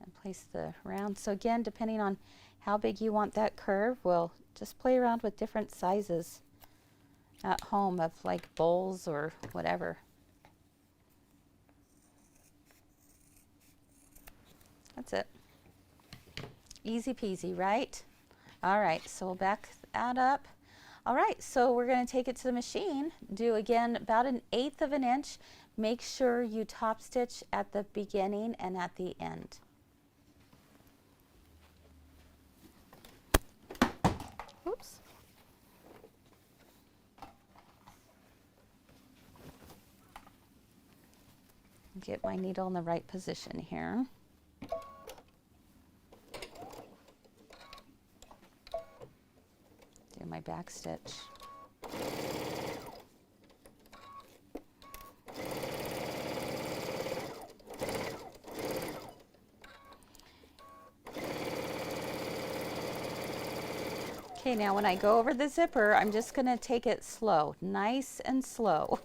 And place the round. So again, depending on how big you want that curve, we'll just play around with different sizes at home of like bowls or whatever. That's it. Easy peasy, right? All right, so we'll back that up. All right, so we're going to take it to the machine. Do again about 1/8 of an inch. Make sure you top stitch at the beginning and at the end. Oops. Get my needle in the right position here. Do my back stitch. Okay, now when I go over the zipper, I'm just going to take it slow, nice and slow.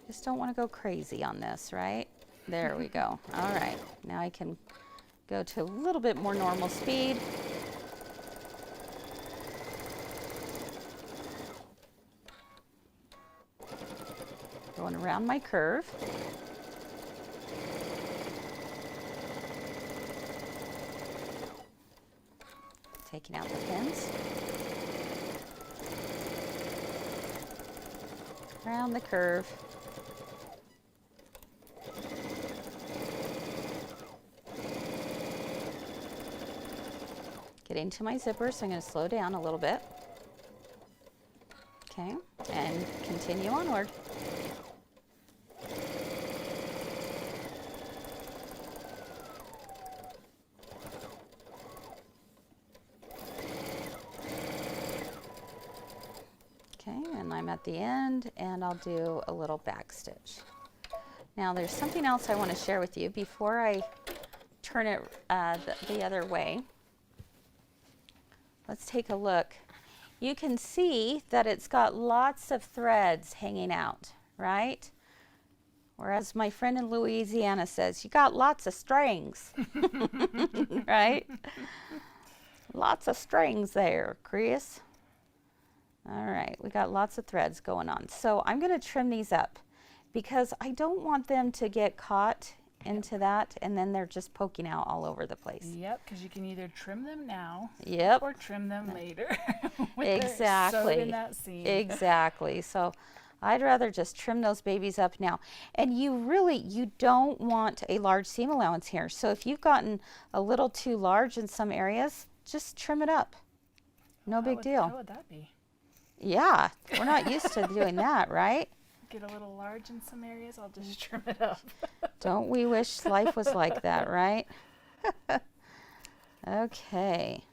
Just don't want to go crazy on this, right? There we go. All right, now I can go to a little bit more normal speed. Going around my curve. Taking out the pins. Around the curve. Getting to my zipper, so I'm going to slow down a little bit. Okay, and continue onward. Okay, and I'm at the end, and I'll do a little back stitch. Now there's something else I want to share with you before I turn it the other way. Let's take a look. You can see that it's got lots of threads hanging out, right? Whereas my friend in Louisiana says, you got lots of strings, right? Lots of strings there, Chris. All right, we got lots of threads going on. So I'm going to trim these up because I don't want them to get caught into that and then they're just poking out all over the place. Yep, because you can either trim them now Yep. or trim them later. when Exactly. They're sewed in that seam. Exactly. So I'd rather just trim those babies up now. And you don't want a large seam allowance here. So if you've gotten a little too large in some areas, just trim it up. No big deal. How would that be? Yeah, we're not used to doing that, right? Get a little large in some areas, I'll just trim it up. Don't we wish life was like that, right? Okay.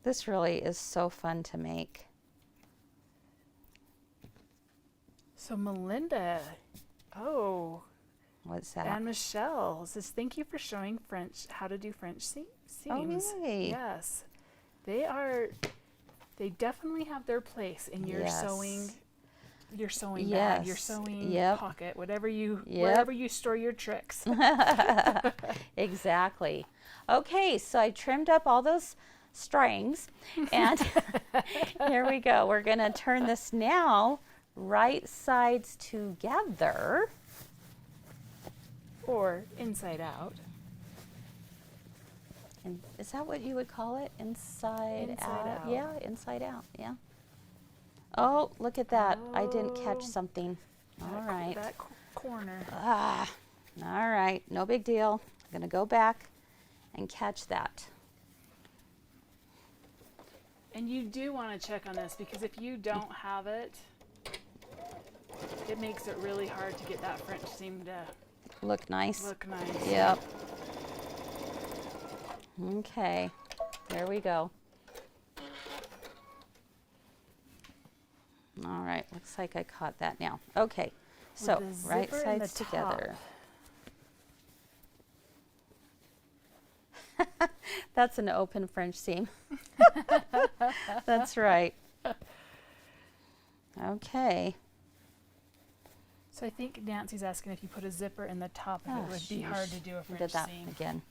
This really is so fun to make. So Melinda, What's that? and Michelle says, thank you for showing how to do French seams. Oh, yay. Yes. They definitely have their place in your sewing bag, your sewing pocket, wherever you store your tricks. Exactly. Okay, so I trimmed up all those strings and here we go. We're going to turn this now right sides together. Or inside out. And is that what you would call it? Inside out? Yeah, inside out. Yeah. Oh, look at that. I didn't catch something. All right. That corner. All right. No big deal. I'm going to go back and catch that. And you do want to check on this because if you don't have it, it makes it really hard to get that French seam to look nice. Yep. Okay, there we go. All right, looks like I caught that now. Okay, so right sides together. That's an open French seam. That's right. Okay. So I think Nancy's asking if you put a zipper in the top, if it would be hard to do a French did that seam. Again.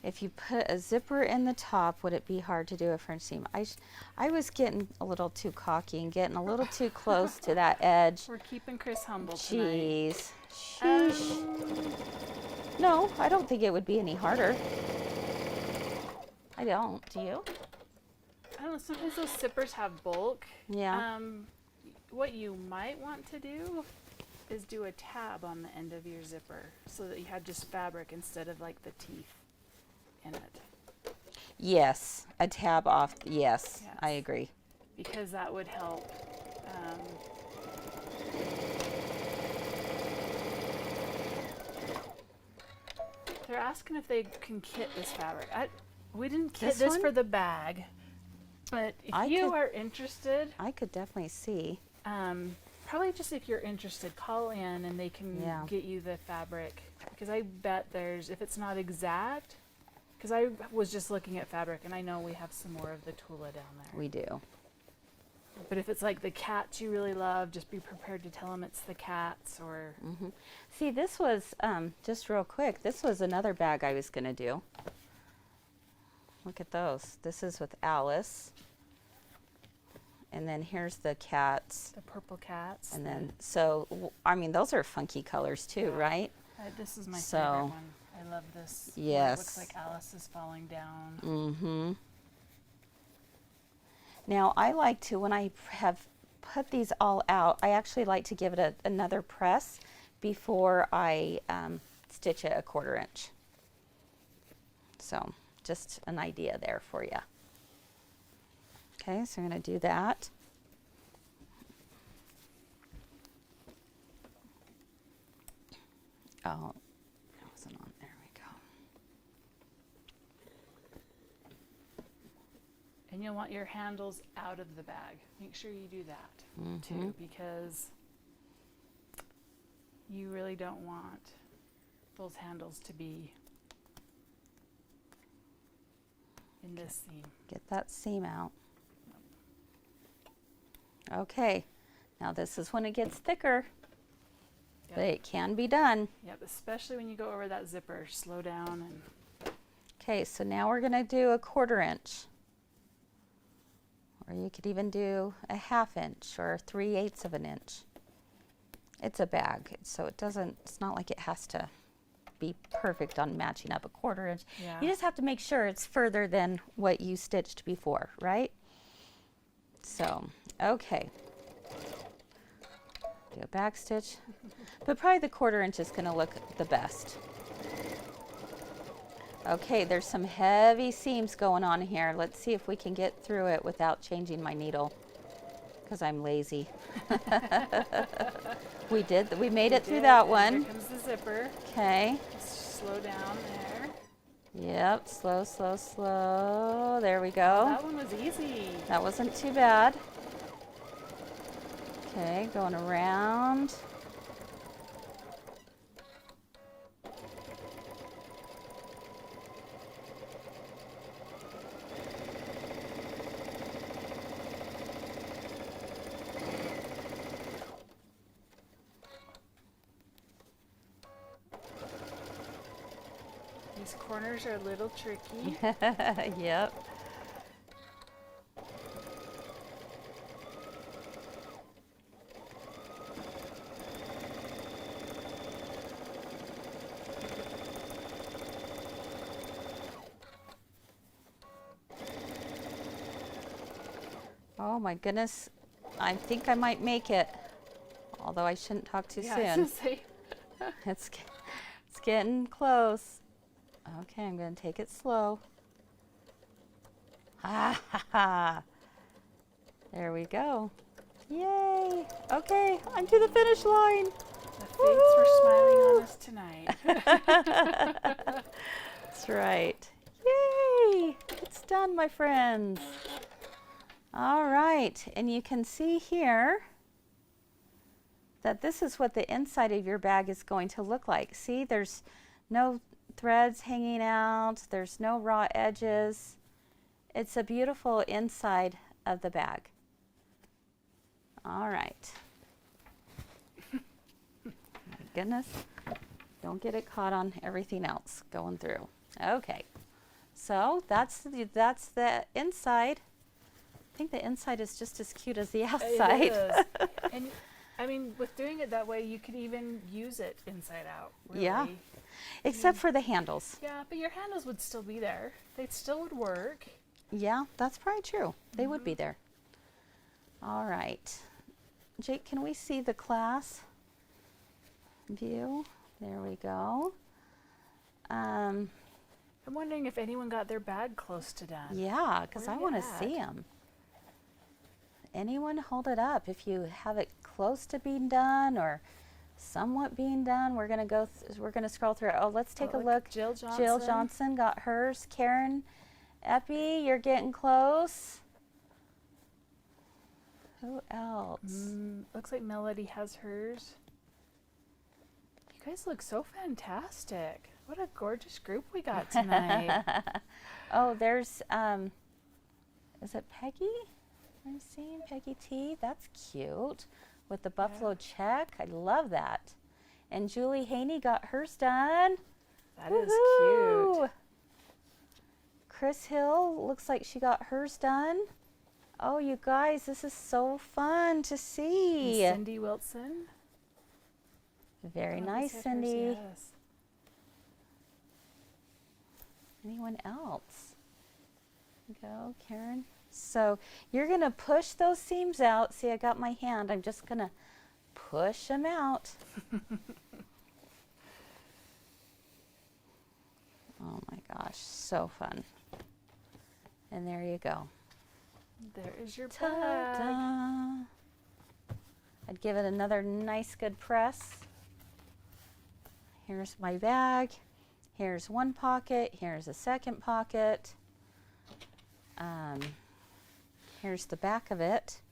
If you put a zipper in the top, would it be hard to do a French seam? I was getting a little too cocky and getting a little too close to that edge. We're keeping Chris humble tonight. Jeez. Sheesh. No, I don't think it would be any harder. I don't. Do you? I don't know. Sometimes those zippers have bulk. Yeah. What you might want to do is do a tab on the end of your zipper so that you have just fabric instead of like the teeth in it. Yes, a tab off. Yes, I agree. Because that would help They're asking if they can kit this fabric. We didn't kit This this one? for the bag, but if you are interested, I could definitely see. probably just if you're interested, call in and they can Yeah. get you the fabric. Because I bet there's, if it's not exact, because I was just looking at fabric and I know we have some more of the Tula down there. We do. But if it's like the cats you really love, just be prepared to tell them it's the cats or. Hmm. See, this was, just real quick, this was another bag I was going to do. Look at those. This is with Alice. And then here's the cats. The purple cats. And then, so, I mean, those are funky colors too, Yeah. right? This is my So, favorite one. I love this. where yes. It looks like Alice is falling down. Mm-hmm. Now, I like to, when I have put these all out, I actually like to give it another press before I stitch it a 1/4 inch. So, just an idea there for you. Okay, so I'm going to do that. Oh, it wasn't on. There we go. And you'll want your handles out of the bag. Make sure you do that too, Mhm. because you really don't want those handles to be in this seam. Get that seam out. Okay, now this is when it gets thicker, Yep. but it can be done. Yep, especially when you go over that zipper. Slow down and Okay, so now we're going to do a 1/4 inch. Or you could even do a 1/2 inch or 3/8 of an inch. It's a bag, so it doesn't, it's not like it has to be perfect on matching up a 1/4 inch. yeah. You just have to make sure it's further than what you stitched before, right? So, okay. Do a back stitch, but probably the 1/4 inch is going to look the best. Okay, there's some heavy seams going on here. Let's see if we can get through it without changing my needle, because I'm lazy. We made it through that one. Here comes the zipper. Okay. Just slow down there. Yep, slow, slow, slow. There we go. That one was easy. That wasn't too bad. Okay, going around. These corners are a little tricky. Yep. Oh my goodness. I think I might make it. Although I shouldn't talk too Yeah, I soon. was gonna say, It's getting close. Okay, I'm going to take it slow. Ha ha ha. There we go. Yay. Okay, I'm to the finish line. the fates were smiling on us tonight. That's right. Yay. It's done, my friends. All right, and you can see here that this is what the inside of your bag is going to look like. See, there's no threads hanging out, there's no raw edges. It's a beautiful inside of the bag. All right. My goodness, don't get it caught on everything else going through. Okay, so that's the inside. I think the inside is just as cute as the outside. It is. And I mean, with doing it that way, you could even use it inside out. Really. Yeah. Except for the handles. Yeah, but your handles would still be there. They still would work. Yeah, that's probably true. They would be there. All right. Jake, can we see the class view? There we go. I'm wondering if anyone got their bag close to done. Yeah, because I Where want you to at? see them. Anyone hold it up if you have it close to being done or somewhat being done. We're gonna go. We're gonna scroll through. Oh, let's take a look. Jill Johnson. Jill Johnson got hers. Karen Epi, you're getting close. Who else? Looks like Melody has hers. You guys look so fantastic. What a gorgeous group we got tonight. Oh, there's is it Peggy? I'm seeing Peggy T. That's cute with the buffalo check. I love that. And Julie Haney got hers done. That is cute. Chris Hill looks like she got hers done. Oh, you guys, this is so fun to see. And Cindy Wilson. Very nice, Cindy. Yes. Anyone else? Go, Karen. So you're going to push those seams out. See, I got my hand. I'm just going to push them out. Oh my gosh, so fun. And there you go. There is your bag. Ta-da. I'd give it another nice good press. Here's my bag. Here's one pocket. Here's a second pocket. Here's the back of it.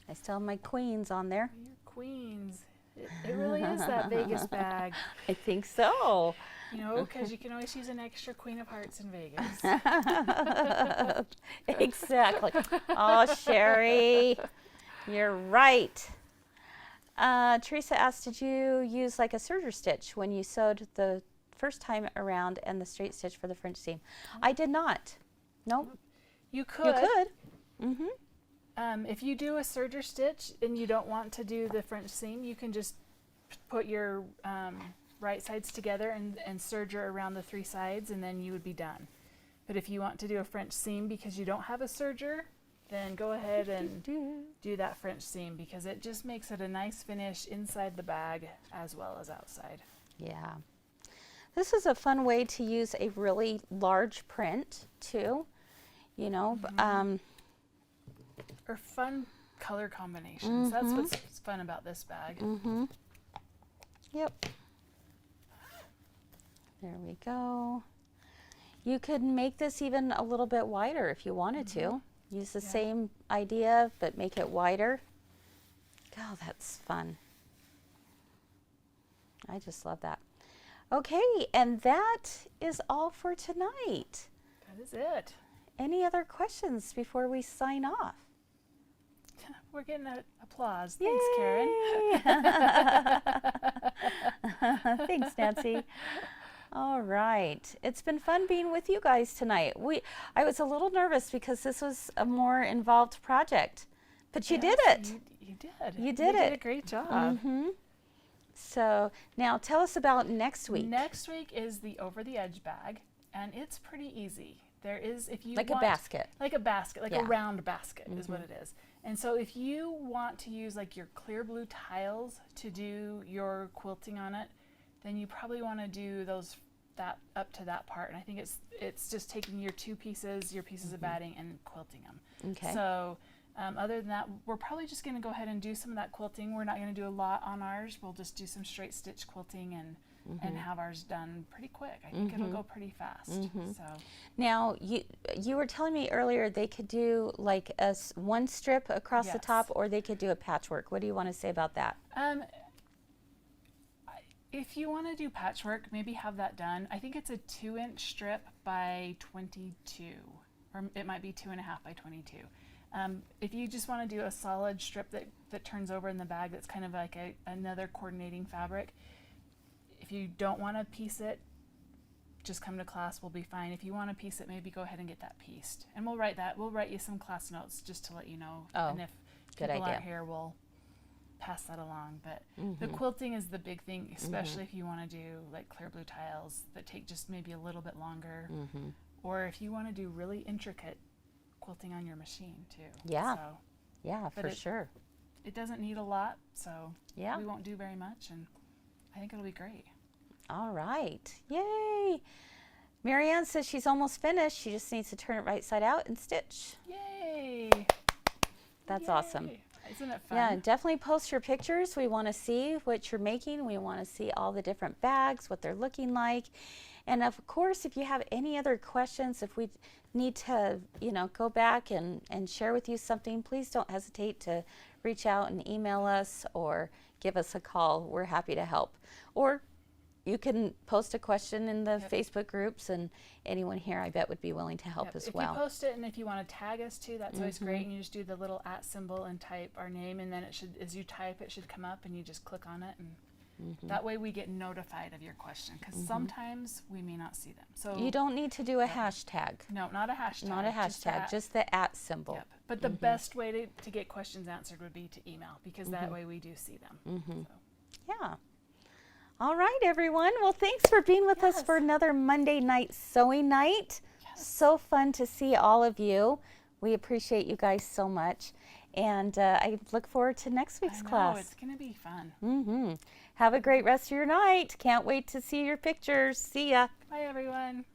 I still have my queens on there. Your queens. It really is that Vegas bag. I think so. You know, because you can always use an extra Queen of Hearts in Vegas. Exactly. Oh, Sherry, you're right. Teresa asked, did you use like a serger stitch when you sewed the first time around and the straight stitch for the French seam? I did not. Nope. You could. You could. Mm-hmm. If you do a serger stitch and you don't want to do the French seam, you can just put your right sides together and serger around the three sides, and then you would be done. But if you want to do a French seam because you don't have a serger, then go ahead and do that French seam, because it just makes it a nice finish inside the bag as well as outside. Yeah. This is a fun way to use a really large print too, you know. Or fun color combinations. That's what's fun about this bag. Yep. There we go. You could make this even a little bit wider if you wanted to. Use the same idea, but make it wider. Oh, that's fun. I just love that. Okay, and that is all for tonight. That is it. Any other questions before we sign off? We're getting applause. Thanks, Karen. Thanks, Nancy. All right. It's been fun being with you guys tonight. I was a little nervous because this was a more involved project, but you did it. You did. You did it. You did a great job. So now tell us about next week. Next week is the Over the Edge bag, and it's pretty easy. There is, if you Like want, a basket. like a basket, like Yeah. a round basket is what it is. And so if you want to use like your clear blue tiles to do your quilting on it, then you probably want to do that up to that part. And I think it's just taking your two pieces, your pieces of batting, and quilting them. Okay. So other than that, we're probably just going to go ahead and do some of that quilting. We're not going to do a lot on ours. We'll just do some straight stitch quilting and have ours done pretty quick. I think it'll go pretty fast. So Now, you were telling me earlier they could do like one strip across the Yes. top, or they could do a patchwork. What do you want to say about that? if you want to do patchwork, maybe have that done. I think it's a 2-inch strip by 22, or it might be 2.5 by 22. If you just want to do a solid strip that turns over in the bag, that's kind of like another coordinating fabric. If you don't want to piece it, just come to class, we'll be fine. If you want to piece it, maybe go ahead and get that pieced. And we'll write you some class notes just to let you know. Oh, and if good people idea. aren't here, we'll pass that along. But the quilting is the big thing, especially if you want to do like clear blue tiles that take just maybe a little bit longer. Or if you want to do really intricate quilting on your machine too. Yeah. So Yeah, But for it- sure. it doesn't need a lot, so Yeah. we won't do very much, and I think it'll be great. All right. Yay. Marianne says she's almost finished. She just needs to turn it right side out and stitch. Yay! That's Yay. awesome. Isn't it fun? Yeah, definitely post your pictures. We want to see what you're making. We want to see all the different bags, what they're looking like. And of course, if you have any other questions, if we need to, go back and share with you something, please don't hesitate to reach out and email us or give us a call. We're happy to help. Or you can post a question in the Facebook groups, and anyone here I bet would be willing to help as well. If you post it, and if you want to tag us too, that's always great. And you just do the little @ symbol and type our name, and then it should, as you type, it should come up, and you just click on it, and that way we get notified of your question, because sometimes we may not see them. So you don't need to do a hashtag. No, not a hashtag. Not a hashtag, just the @ symbol. Yep. But the best way to get questions answered would be to email, because that way we do see them. So. Yeah. All right, everyone. Well, thanks for being with us for another Monday night sewing night. So fun to see all of you. We appreciate you guys so much. And I look forward to next week's class. It's going to be fun. Have a great rest of your night. Can't wait to see your pictures. See ya. Bye, everyone.